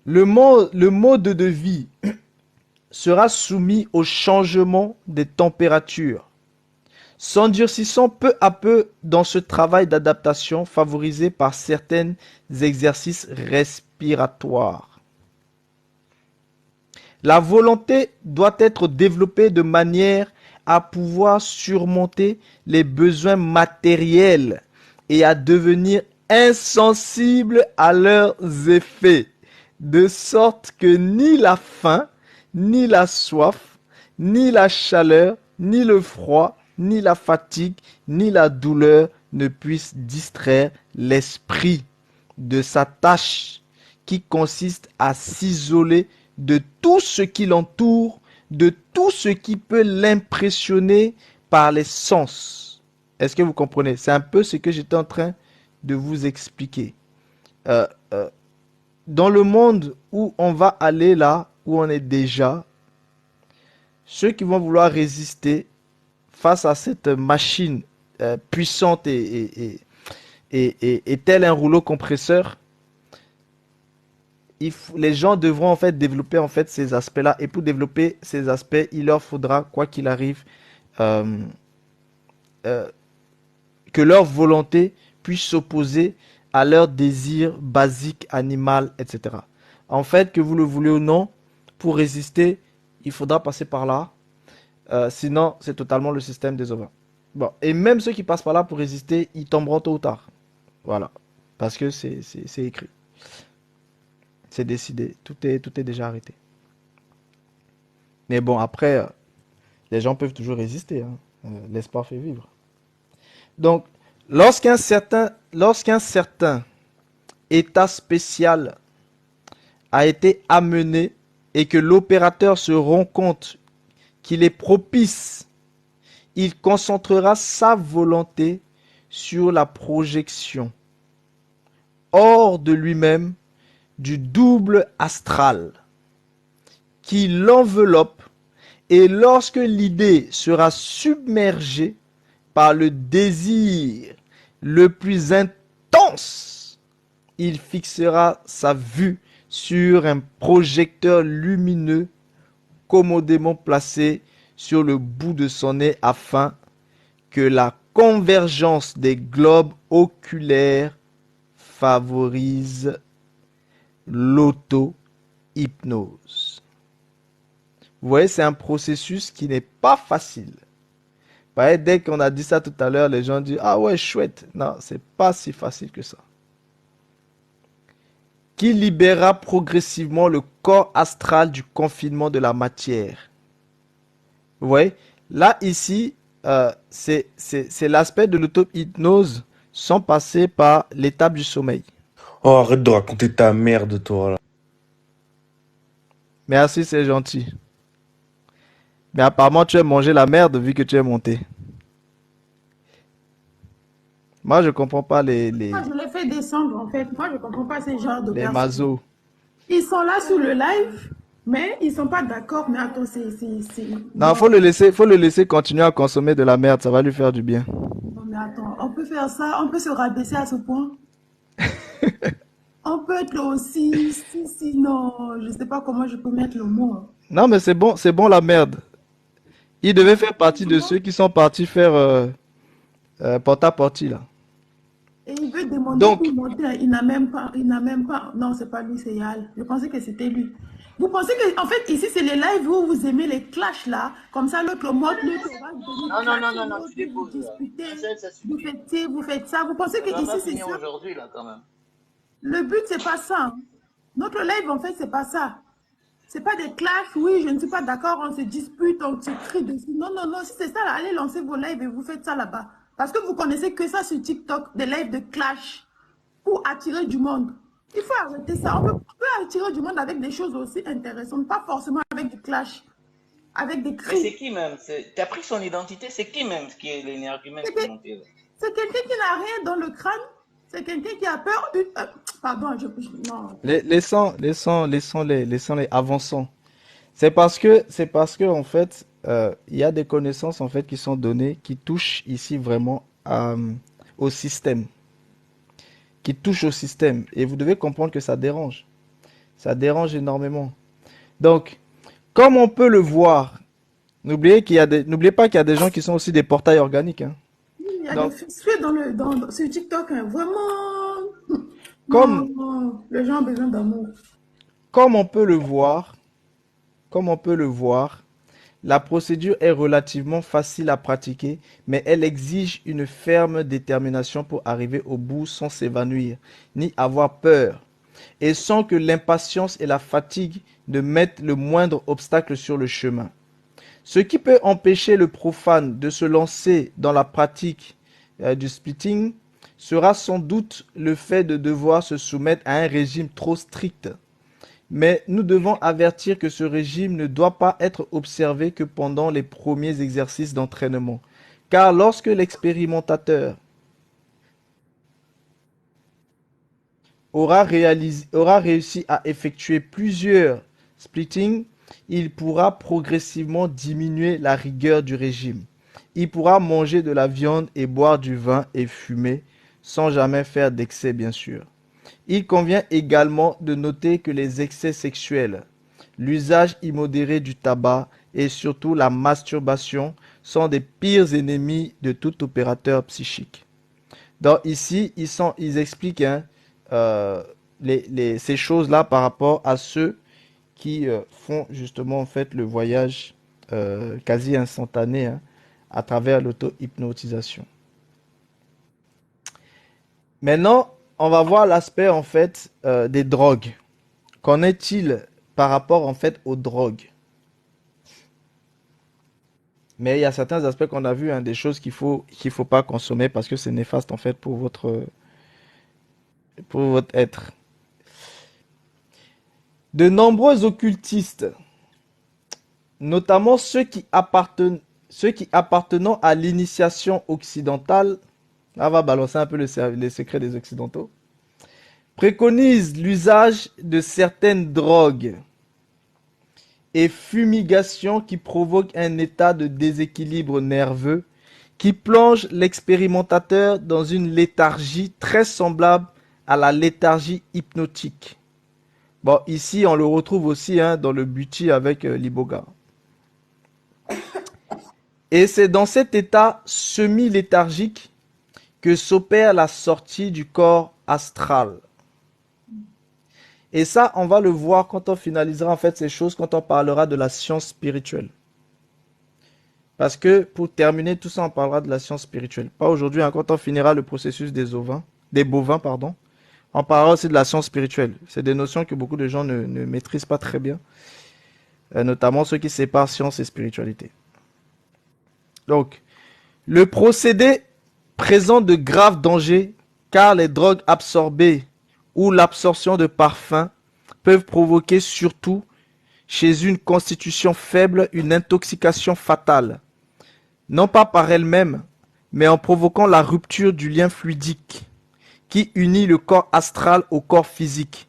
le mode de vie sera soumis au changement des températures, s'endurcissant peu à peu dans ce travail d'adaptation favorisé par certains exercices respiratoires. La volonté doit être développée de manière à pouvoir surmonter les besoins matériels et à devenir insensible à leurs effets, de sorte que ni la faim, ni la soif, ni la chaleur, ni le froid, ni la fatigue, ni la douleur ne puissent distraire l'esprit de sa tâche qui consiste à s'isoler de tout ce qui l'entoure, de tout ce qui peut l'impressionner par les sens. Est-ce que vous comprenez? C'est un peu ce que j'étais en train de vous expliquer. Euh, euh, dans le monde où on va aller là, où on est déjà, ceux qui vont vouloir résister face à cette machine puissante et tel un rouleau compresseur, les gens devront en fait développer en fait ces aspects-là. Et pour développer ces aspects, il leur faudra, quoi qu'il arrive, euh, euh, que leur volonté puisse s'opposer à leur désir basique, animal, etc. En fait, que vous le voulez ou non, pour résister, il faudra passer par là. Sinon, c'est totalement le système des ovaires. Bon, et même ceux qui passent par là pour résister, ils tomberont tôt ou tard. Voilà. Parce que c'est écrit. C'est décidé. Tout est déjà arrêté. Mais bon, après, les gens peuvent toujours résister, hein. L'espoir fait vivre. Donc, lorsqu'un certain état spécial a été amené et que l'opérateur se rend compte qu'il est propice, il concentrera sa volonté sur la projection hors de lui-même du double astral qui l'enveloppe, et lorsque l'idée sera submergée par le désir le plus intense, il fixera sa vue sur un projecteur lumineux commodément placé sur le bout de son nez afin que la convergence des globes oculaires favorise l'auto-hypnose. Vous voyez, c'est un processus qui n'est pas facile. Ouais, dès qu'on a dit ça tout à l'heure, les gens disent, ah ouais, chouette. Non, c'est pas si facile que ça. Qui libérera progressivement le corps astral du confinement de la matière. Vous voyez, là, ici, c'est l'aspect de l'auto-hypnose sans passer par l'étape du sommeil. Oh, arrête de raconter ta merde, toi, là. Merci, c'est gentil. Mais apparemment, tu as mangé la merde vu que tu es monté. Moi, je comprends pas Moi, je les fais descendre, en fait. Moi, je ne comprends pas ce genre de les personnes. mazos. Ils sont là sur le live, mais ils ne sont pas d'accord. Mais attends, Non, faut le laisser continuer à consommer de la merde, ça va lui faire du bien. Non, mais attends, on peut faire ça, on peut se rabaisser à ce point. On peut être aussi, si, non, je ne sais pas comment je peux mettre le mot. Non, mais c'est bon la merde. Il devait faire partie de ceux qui sont partis faire porte-à-porte là. Et il veut demander Donc, pour monter, il n'a même pas, non, c'est pas lui, c'est Yal. Je pensais que c'était lui. Vous pensez que, en fait, ici, c'est les lives où vous aimez les clashs là, comme ça, l'autre monte, l'autre va donner Non, non, non, clash, non, non, l'autre, tu vous déposes là. disputez, Ça vous suffit. faites ci, vous faites ça. Vous pensez que Ça va ici, pas c'est finir ça? aujourd'hui là quand même. Le but, c'est pas ça. Hein. Notre live, en fait, c'est pas ça. C'est pas des clashs, oui, je ne suis pas d'accord, on se dispute, on se crie dessus. Non, non, non, si c'est ça, là, allez lancer vos lives et vous faites ça là-bas. Parce que vous connaissez que ça sur TikTok, des lives de clash pour attirer du monde. Il faut arrêter ça. On peut attirer du monde avec des choses aussi intéressantes, pas forcément avec du clash, avec des Mais cris. c'est qui même? T'as pris son identité, c'est qui même qui est l'énergumène qui est monté là? C'est quelqu'un qui n'a rien dans le crâne. C'est quelqu'un qui a peur. Pardon, non. laissons-les avançons. C'est parce que en fait, il y a des connaissances en fait qui sont données qui touchent ici vraiment au système, et vous devez comprendre que ça dérange énormément. Donc, comme on peut le voir, n'oubliez pas qu'il y a des gens qui sont aussi des portails organiques, hein. Il y a Donc, des fils sur TikTok, hein, vraiment. comme Non, les gens ont besoin d'amour. comme on peut le voir, comme on peut le voir, la procédure est relativement facile à pratiquer, mais elle exige une ferme détermination pour arriver au bout sans s'évanouir, ni avoir peur, et sans que l'impatience et la fatigue ne mettent le moindre obstacle sur le chemin. Ce qui peut empêcher le profane de se lancer dans la pratique du splitting sera sans doute le fait de devoir se soumettre à un régime trop strict. Mais nous devons avertir que ce régime ne doit pas être observé que pendant les premiers exercices d'entraînement. Car lorsque l'expérimentateur aura réussi à effectuer plusieurs splittings, il pourra progressivement diminuer la rigueur du régime. Il pourra manger de la viande et boire du vin et fumer, sans jamais faire d'excès bien sûr. Il convient également de noter que les excès sexuels, l'usage immodéré du tabac et surtout la masturbation sont des pires ennemis de tout opérateur psychique. Donc ici, ils expliquent hein, ces choses-là par rapport à ceux qui font justement en fait le voyage quasi instantané hein, à travers l'auto-hypnotisation. Maintenant, on va voir l'aspect en fait des drogues. Qu'en est-il par rapport en fait aux drogues? Mais il y a certains aspects qu'on a vus, hein, des choses qu'il faut pas consommer parce que c'est néfaste en fait pour votre être. De nombreux occultistes, notamment ceux qui appartenant à l'initiation occidentale, là on va balancer un peu les secrets des occidentaux, préconisent l'usage de certaines drogues et fumigations qui provoquent un état de déséquilibre nerveux qui plonge l'expérimentateur dans une léthargie très semblable à la léthargie hypnotique. Bon, ici, on le retrouve aussi hein, dans le Buti avec l'Iboga. Et c'est dans cet état semi-léthargique que s'opère la sortie du corps astral. Et ça, on va le voir quand on finalisera en fait ces choses, quand on parlera de la science spirituelle. Parce que pour terminer tout ça, on parlera de la science spirituelle. Pas aujourd'hui, hein, quand on finira le processus des bovins, pardon. On parlera aussi de la science spirituelle. C'est des notions que beaucoup de gens ne maîtrisent pas très bien, notamment ceux qui séparent science et spiritualité. Donc, le procédé présente de graves dangers car les drogues absorbées ou l'absorption de parfums peuvent provoquer surtout chez une constitution faible une intoxication fatale, non pas par elle-même, mais en provoquant la rupture du lien fluidique qui unit le corps astral au corps physique,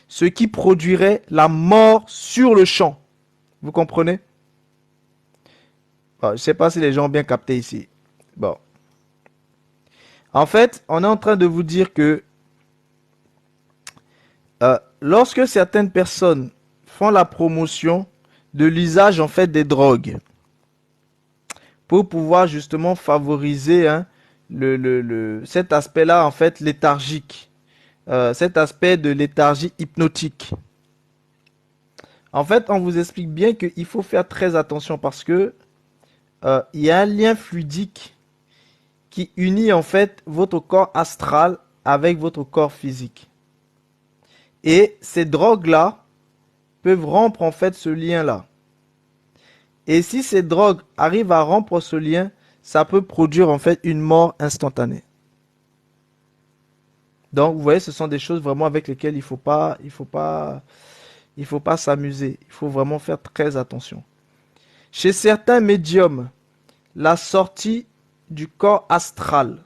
ce qui produirait la mort sur le champ. Vous comprenez? Bon, je ne sais pas si les gens ont bien capté ici. Bon. En fait, on est en train de vous dire que lorsque certaines personnes font la promotion de l'usage en fait des drogues pour pouvoir justement favoriser cet aspect-là en fait léthargique, cet aspect de léthargie hypnotique. En fait, on vous explique bien qu'il faut faire très attention parce que il y a un lien fluidique qui unit en fait votre corps astral avec votre corps physique. Et ces drogues-là peuvent rompre en fait ce lien-là. Et si ces drogues arrivent à rompre ce lien, ça peut produire en fait une mort instantanée. Donc vous voyez, ce sont des choses vraiment avec lesquelles il faut pas s'amuser. Il faut vraiment faire très attention. Chez certains médiums, la sortie du corps astral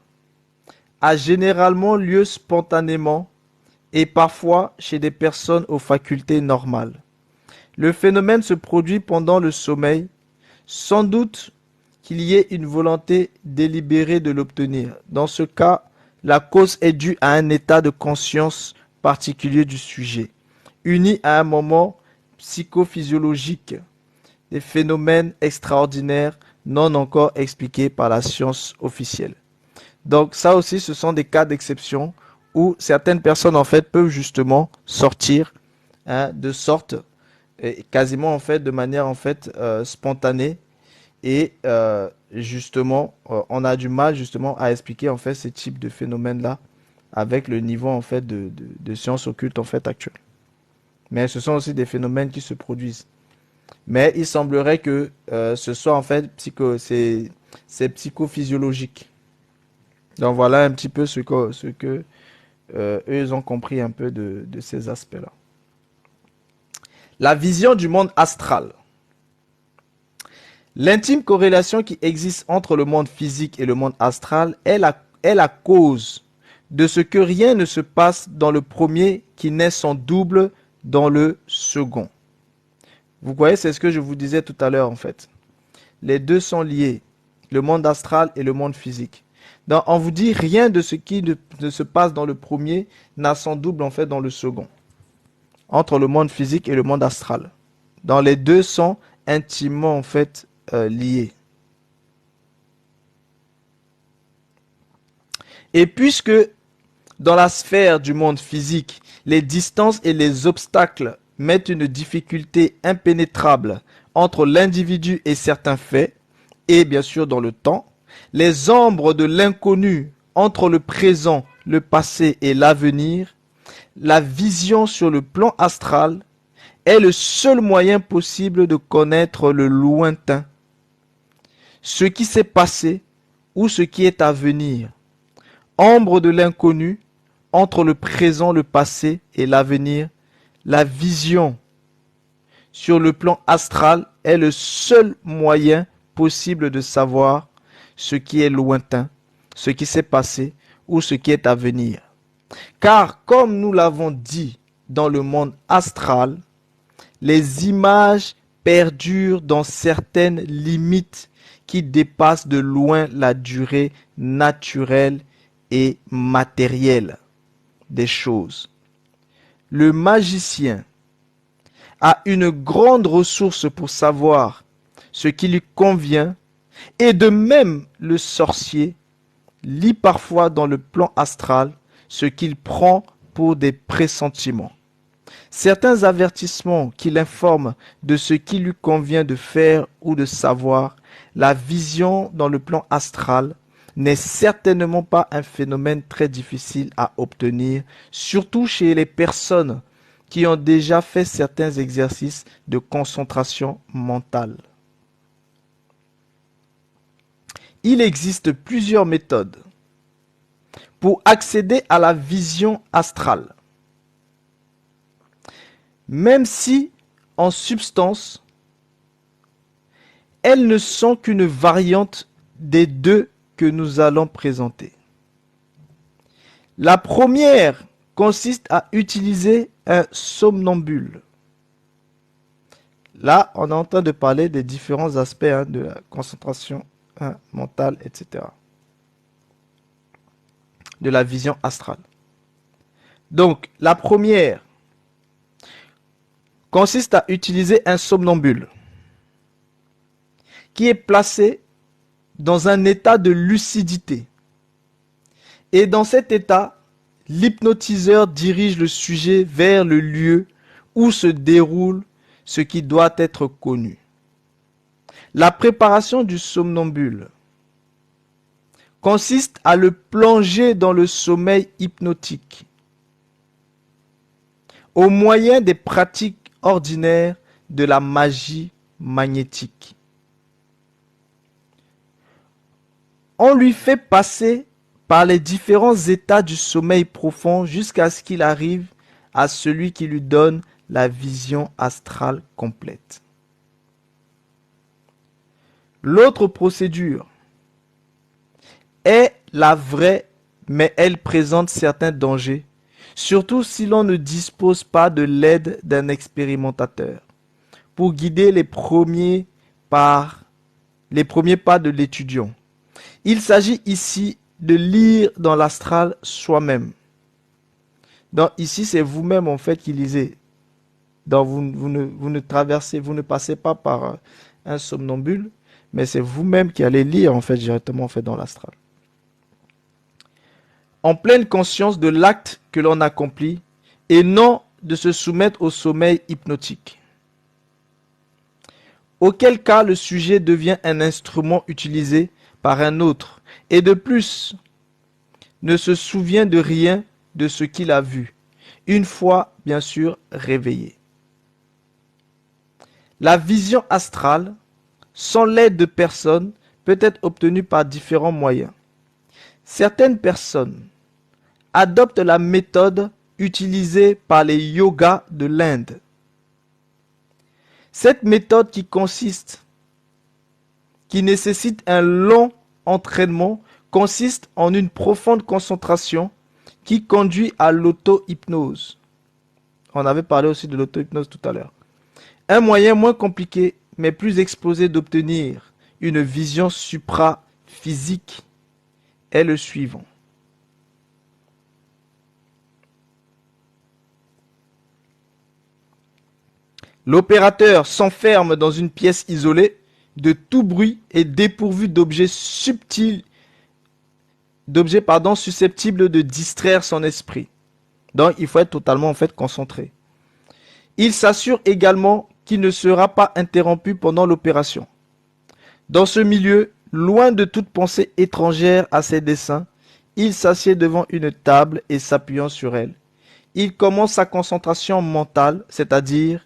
a généralement lieu spontanément et parfois chez des personnes aux facultés normales. Le phénomène se produit pendant le sommeil, sans doute qu'il y ait une volonté délibérée de l'obtenir. Dans ce cas, la cause est due à un état de conscience particulier du sujet, uni à un moment psychophysiologique, des phénomènes extraordinaires non encore expliqués par la science officielle. Donc ça aussi, ce sont des cas d'exception où certaines personnes en fait peuvent justement sortir de sorte quasiment en fait de manière en fait spontanée et justement on a du mal justement à expliquer en fait ces types de phénomènes là avec le niveau en fait de sciences occultes en fait actuel. Mais ce sont aussi des phénomènes qui se produisent. Mais il semblerait que ce soit en fait c'est psychophysiologique. Donc voilà un petit peu ce que eux ont compris un peu de ces aspects-là. La vision du monde astral. L'intime corrélation qui existe entre le monde physique et le monde astral est la cause de ce que rien ne se passe dans le premier qui naît son double dans le second. Vous voyez, c'est ce que je vous disais tout à l'heure en fait. Les deux sont liés, le monde astral et le monde physique. Donc on vous dit rien de ce qui ne se passe dans le premier n'a son double en fait dans le second. Entre le monde physique et le monde astral. Donc les deux sont intimement en fait liés. Et puisque dans la sphère du monde physique, les distances et les obstacles mettent une difficulté impénétrable entre l'individu et certains faits, et bien sûr dans le temps, les ombres de l'inconnu entre le présent, le passé et l'avenir, la vision sur le plan astral est le seul moyen possible de connaître le lointain, ce qui s'est passé ou ce qui est à venir. Ombre de l'inconnu entre le présent, le passé et l'avenir, la vision sur le plan astral est le seul moyen possible de savoir ce qui est lointain, ce qui s'est passé ou ce qui est à venir. Car comme nous l'avons dit dans le monde astral, les images perdurent dans certaines limites qui dépassent de loin la durée naturelle et matérielle des choses. Le magicien a une grande ressource pour savoir ce qui lui convient, et de même le sorcier lit parfois dans le plan astral ce qu'il prend pour des pressentiments. certains avertissements qui l'informent de ce qu'il lui convient de faire ou de savoir, la vision dans le plan astral n'est certainement pas un phénomène très difficile à obtenir, surtout chez les personnes qui ont déjà fait certains exercices de concentration mentale. Il existe plusieurs méthodes pour accéder à la vision astrale. Même si, en substance, elles ne sont qu'une variante des deux que nous allons présenter. La première consiste à utiliser un somnambule. Là, on est en train de parler des différents aspects de la concentration mentale, etc. De la vision astrale. Donc, la première consiste à utiliser un somnambule qui est placé dans un état de lucidité. Et dans cet état, l'hypnotiseur dirige le sujet vers le lieu où se déroule ce qui doit être connu. La préparation du somnambule consiste à le plonger dans le sommeil hypnotique au moyen des pratiques ordinaires de la magie magnétique. On lui fait passer par les différents états du sommeil profond jusqu'à ce qu'il arrive à celui qui lui donne la vision astrale complète. L'autre procédure est la vraie, mais elle présente certains dangers, surtout si l'on ne dispose pas de l'aide d'un expérimentateur pour guider les premiers pas de l'étudiant. Il s'agit ici de lire dans l'astral soi-même. Donc ici, c'est vous-même en fait qui lisez. Donc vous ne passez pas par un somnambule, mais c'est vous-même qui allez lire en fait directement en fait dans l'astral. En pleine conscience de l'acte que l'on accomplit et non de se soumettre au sommeil hypnotique. Auquel cas le sujet devient un instrument utilisé par un autre et de plus ne se souvient de rien de ce qu'il a vu, une fois bien sûr réveillé. La vision astrale, sans l'aide de personne, peut être obtenue par différents moyens. Certaines personnes adoptent la méthode utilisée par les yogas de l'Inde. Cette méthode qui nécessite un long entraînement, consiste en une profonde concentration qui conduit à l'auto-hypnose. On avait parlé aussi de l'auto-hypnose tout à l'heure. Un moyen moins compliqué, mais plus exposé d'obtenir une vision supra-physique est le suivant. L'opérateur s'enferme dans une pièce isolée de tout bruit et dépourvu d'objets susceptibles de distraire son esprit. Donc il faut être totalement en fait concentré. Il s'assure également qu'il ne sera pas interrompu pendant l'opération. Dans ce milieu, loin de toute pensée étrangère à ses desseins, il s'assied devant une table et s'appuyant sur elle. Il commence sa concentration mentale, c'est-à-dire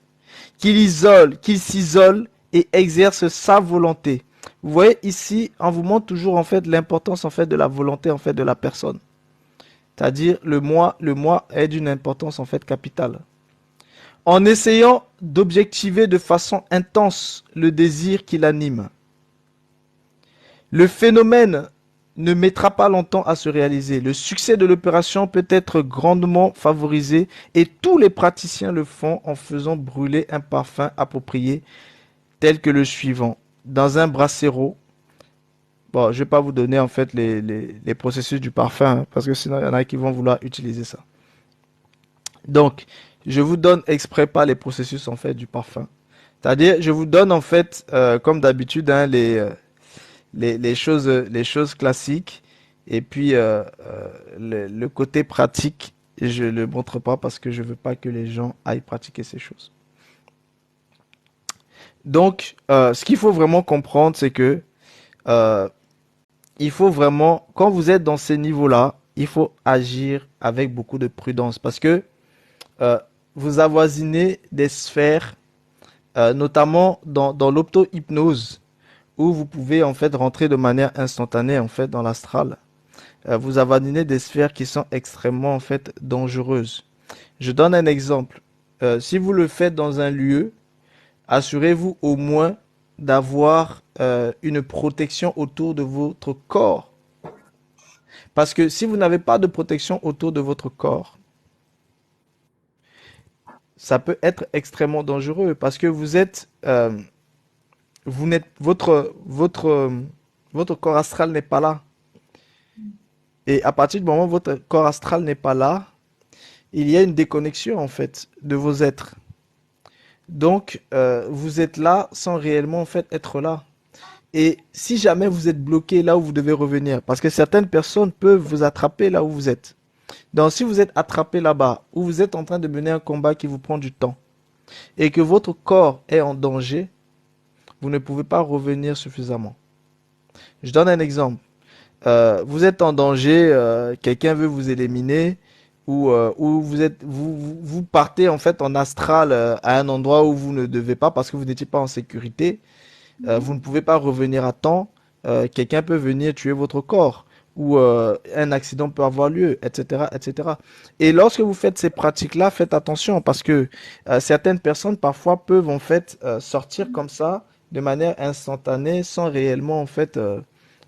qu'il s'isole et exerce sa volonté. Vous voyez ici, on vous montre toujours en fait l'importance en fait de la volonté en fait de la personne. C'est-à-dire le moi est d'une importance en fait capitale. En essayant d'objectiver de façon intense le désir qui l'anime. Le phénomène ne mettra pas longtemps à se réaliser. Le succès de l'opération peut être grandement favorisé et tous les praticiens le font en faisant brûler un parfum approprié tel que le suivant. Dans un brasero. Bon, je ne vais pas vous donner en fait les processus du parfum parce que sinon il y en a qui vont vouloir utiliser ça. Donc, je vous donne exprès pas les processus en fait du parfum. C'est-à-dire, je vous donne en fait, comme d'habitude, les choses classiques et puis le côté pratique, je le montre pas parce que je veux pas que les gens aillent pratiquer ces choses. Donc, ce qu'il faut vraiment comprendre, c'est que euh, il faut vraiment, quand vous êtes dans ces niveaux-là, il faut agir avec beaucoup de prudence parce que euh, vous avoisinez des sphères, notamment dans l'auto-hypnose, où vous pouvez en fait rentrer de manière instantanée en fait dans l'astral. Vous avoisinez des sphères qui sont extrêmement en fait dangereuses. Je donne un exemple. Si vous le faites dans un lieu, assurez-vous au moins d'avoir une protection autour de votre corps. Parce que si vous n'avez pas de protection autour de votre corps, ça peut être extrêmement dangereux parce que vous n'êtes, votre corps astral n'est pas là. Et à partir du moment où votre corps astral n'est pas là, il y a une déconnexion en fait de vos êtres. Donc, vous êtes là sans réellement en fait être là. Et si jamais vous êtes bloqué là où vous devez revenir, parce que certaines personnes peuvent vous attraper là où vous êtes. Donc, si vous êtes attrapé là-bas, où vous êtes en train de mener un combat qui vous prend du temps, et que votre corps est en danger, vous ne pouvez pas revenir suffisamment. Je donne un exemple. Vous êtes en danger, quelqu'un veut vous éliminer, ou vous partez en fait en astral à un endroit où vous ne devez pas parce que vous n'étiez pas en sécurité. Vous ne pouvez pas revenir à temps. Quelqu'un peut venir tuer votre corps ou un accident peut avoir lieu, etc., etc. Et lorsque vous faites ces pratiques-là, faites attention parce que certaines personnes parfois peuvent en fait sortir comme ça de manière instantanée sans réellement en fait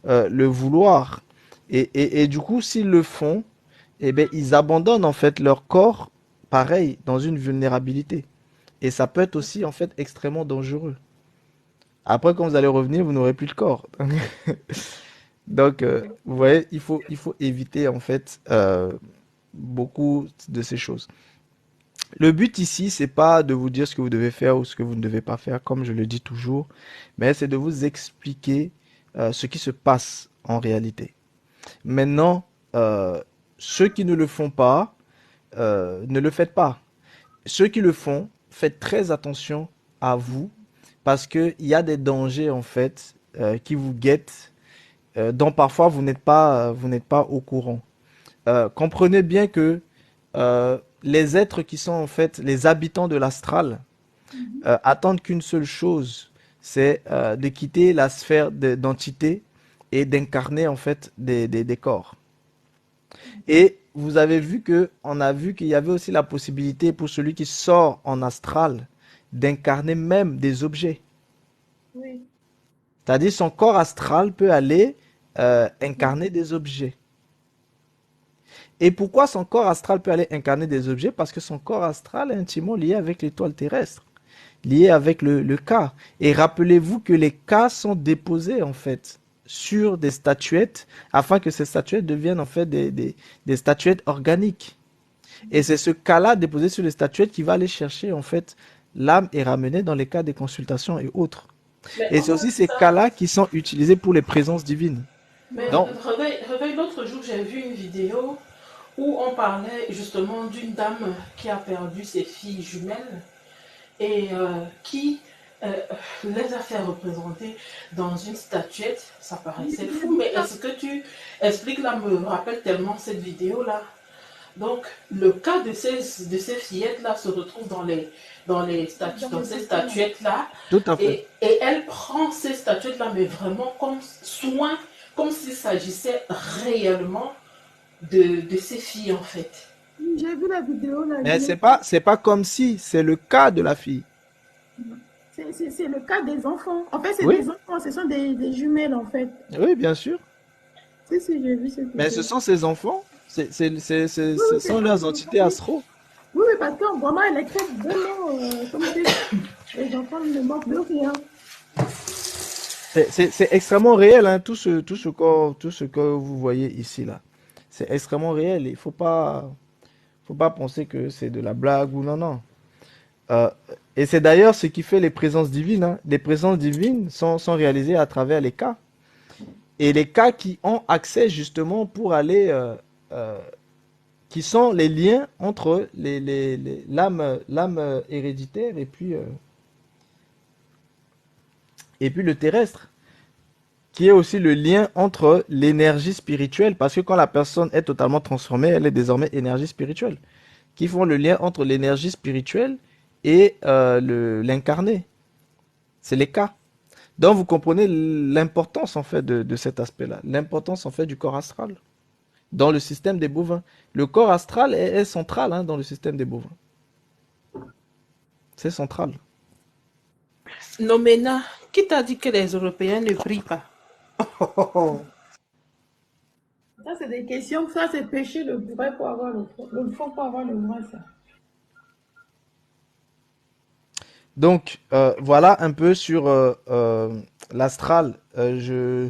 le vouloir. Et du coup, s'ils le font, eh ben, ils abandonnent en fait leur corps, pareil, dans une vulnérabilité. Et ça peut être aussi en fait extrêmement dangereux. Après, quand vous allez revenir, vous n'aurez plus le corps. Donc, vous voyez, il faut éviter en fait beaucoup de ces choses. Le but ici, c'est pas de vous dire ce que vous devez faire ou ce que vous ne devez pas faire, comme je le dis toujours, mais c'est de vous expliquer ce qui se passe en réalité. Maintenant, ceux qui ne le font pas, ne le faites pas. Ceux qui le font, faites très attention à vous parce qu'il y a des dangers en fait qui vous guettent, dont parfois vous n'êtes pas au courant. Comprenez bien que les êtres qui sont en fait les habitants de l'astral attendent qu'une seule chose, c'est de quitter la sphère d'entité et d'incarner en fait des corps. Et vous avez vu que, on a vu qu'il y avait aussi la possibilité pour celui qui sort en astral d'incarner même des objets. Oui. C'est-à-dire son corps astral peut aller incarner des objets. Et pourquoi son corps astral peut aller incarner des objets? Parce que son corps astral est intimement lié avec l'étoile terrestre, lié avec le Ka. Et rappelez-vous que les Ka sont déposés en fait sur des statuettes afin que ces statuettes deviennent en fait des statuettes organiques. Et c'est ce cas-là déposé sur les statuettes qui va aller chercher en fait l'âme et ramener dans les cas des consultations et autres. Mais Et en c'est fait, aussi ces ça. cas-là qui sont utilisés pour les présences divines. Mais Donc, réveille, l'autre jour, j'ai vu une vidéo où on parlait justement d'une dame qui a perdu ses filles jumelles et qui euh, les a fait représenter dans une statuette. Ça paraissait fou, mais ce que tu expliques là me rappelle tellement cette vidéo-là. Donc, le cas de ces fillettes-là se retrouve dans ces statuettes-là. tout à fait. Et elle prend ces statuettes-là, mais vraiment comme soin, comme s'il s'agissait réellement de ses filles, en fait. J'ai vu la vidéo là. Mais c'est pas comme si, c'est le cas de la fille. C'est le cas des enfants. En fait, c'est Oui, des enfants, ce sont des jumelles en fait. oui, bien sûr. Si, j'ai vu cette Mais ce vidéo. sont ses enfants. Oui, Ce oui, sont leurs entités oui. astro. Oui, oui, parce que vraiment, elle écrit vraiment comme si les enfants ne manquent de rien. C'est extrêmement réel, hein, tout ce que vous voyez ici, là. C'est extrêmement réel. Il faut pas penser que c'est de la blague ou non, non. Euh, et c'est d'ailleurs ce qui fait les présences divines, hein. Les présences divines sont réalisées à travers les cas. Et les cas qui ont accès justement pour aller, qui sont les liens entre l'âme héréditaire et puis le terrestre, qui est aussi le lien entre l'énergie spirituelle, parce que quand la personne est totalement transformée, elle est désormais énergie spirituelle, qui font le lien entre l'énergie spirituelle et l'incarné. C'est les cas. Donc vous comprenez l'importance en fait de cet aspect-là, l'importance en fait du corps astral dans le système des bovins. Le corps astral est central dans le système des bovins. C'est central. Nomena, qui t'a dit que les Européens ne prient pas? Ça, c'est des questions. Ça, c'est péché le vrai pour avoir le faux. Le faux pour avoir le vrai, ça. Donc voilà un peu sur l'astral. Je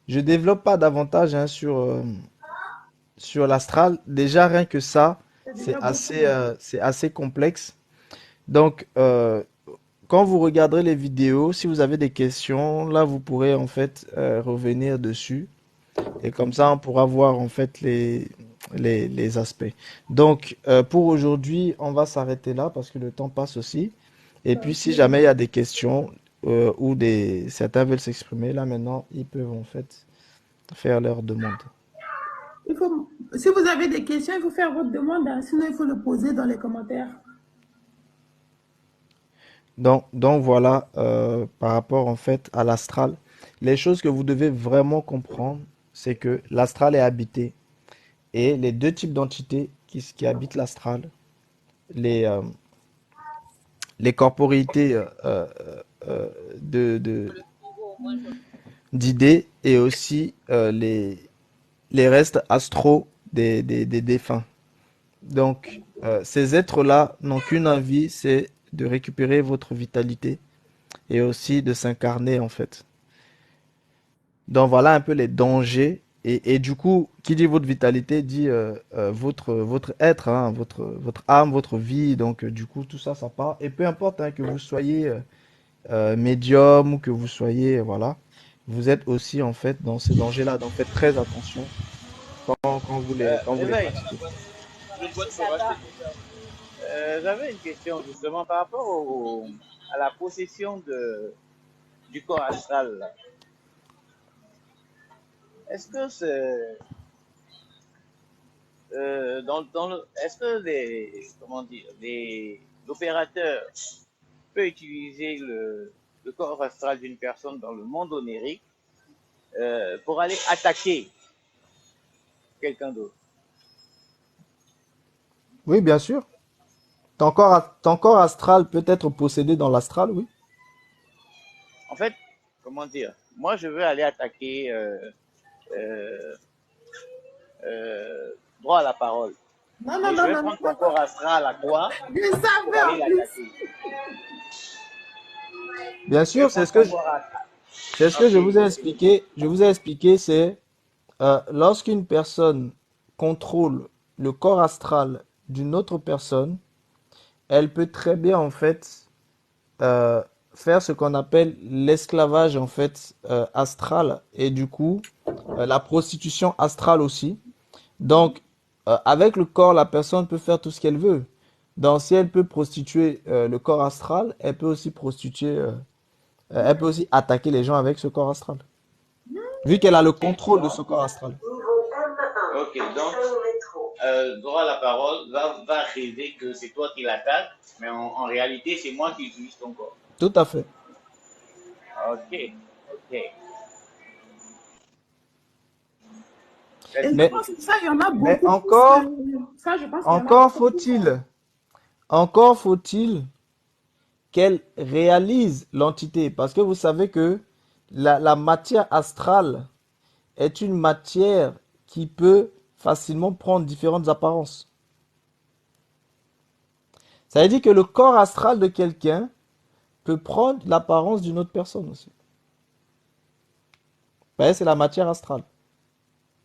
développe pas davantage sur l'astral. Déjà rien que ça, C'est c'est déjà beaucoup. assez complexe. Donc quand vous regarderez les vidéos, si vous avez des questions, là vous pourrez en fait revenir dessus. Et comme ça, on pourra voir en fait les aspects. Donc, pour aujourd'hui, on va s'arrêter là parce que le temps passe aussi. Et puis, si jamais il y a des questions ou certains veulent s'exprimer, là maintenant, ils peuvent en fait faire leur demande. Si vous avez des questions, il faut faire votre demande. Sinon, il faut le poser dans les commentaires. Donc voilà, par rapport en fait à l'astral, les choses que vous devez vraiment comprendre, c'est que l'astral est habité. Et les deux types d'entités qui habitent l'astral, les, euh, les corporéités euh, de, de- d'idées et aussi les restes astraux des défunts. Donc, ces êtres-là n'ont qu'une envie, c'est de récupérer votre vitalité et aussi de s'incarner en fait. Donc voilà un peu les dangers. Et du coup, qui dit votre vitalité dit votre être, votre âme, votre vie. Donc du coup, tout ça, ça part. Et peu importe que vous soyez médium ou que vous soyez, voilà, vous êtes aussi en fait dans ces dangers-là. Donc faites très attention quand vous les Éveil, pratiquez. j'avais une question justement par rapport à la possession du corps astral, là. Est-ce que c'est est-ce que comment dire, l'opérateur peut utiliser le corps astral d'une personne dans le monde onirique pour aller attaquer quelqu'un d'autre? Oui, bien sûr. Ton corps astral peut être possédé dans l'astral, oui. En fait, comment dire, moi je veux aller attaquer euh, droit à la parole. Non, non, Et je non, vais non, non, prendre ton non. corps astral à toi Je pour savais aller en plus. l'attaquer. Bien Je vais sûr, prendre ton corps astral. c'est ce que Ok, je vous ai ok. expliqué. Je vous ai expliqué, c'est lorsqu'une personne contrôle le corps astral d'une autre personne, elle peut très bien en fait euh, faire ce qu'on appelle l'esclavage en fait astral et du coup la prostitution astrale aussi. Donc avec le corps, la personne peut faire tout ce qu'elle veut. Donc si elle peut prostituer le corps astral, elle peut aussi attaquer les gens avec ce corps astral, vu qu'elle a le Ok, contrôle de donc, ce corps astral. ok, donc, droit à la parole va rêver que c'est toi qui l'attaques, mais en réalité, c'est moi qui utilise ton corps. Tout à fait. Ok, ok. Et Très je Mais, pense que ça, il y en a mais beaucoup plus que ça. Je pense qu'il y en a encore beaucoup plus. faut-il, encore faut-il qu'elle réalise l'entité. Parce que vous savez que la matière astrale est une matière qui peut facilement prendre différentes apparences. Ça veut dire que le corps astral de quelqu'un peut prendre l'apparence d'une autre personne aussi. Vous voyez, c'est la matière astrale.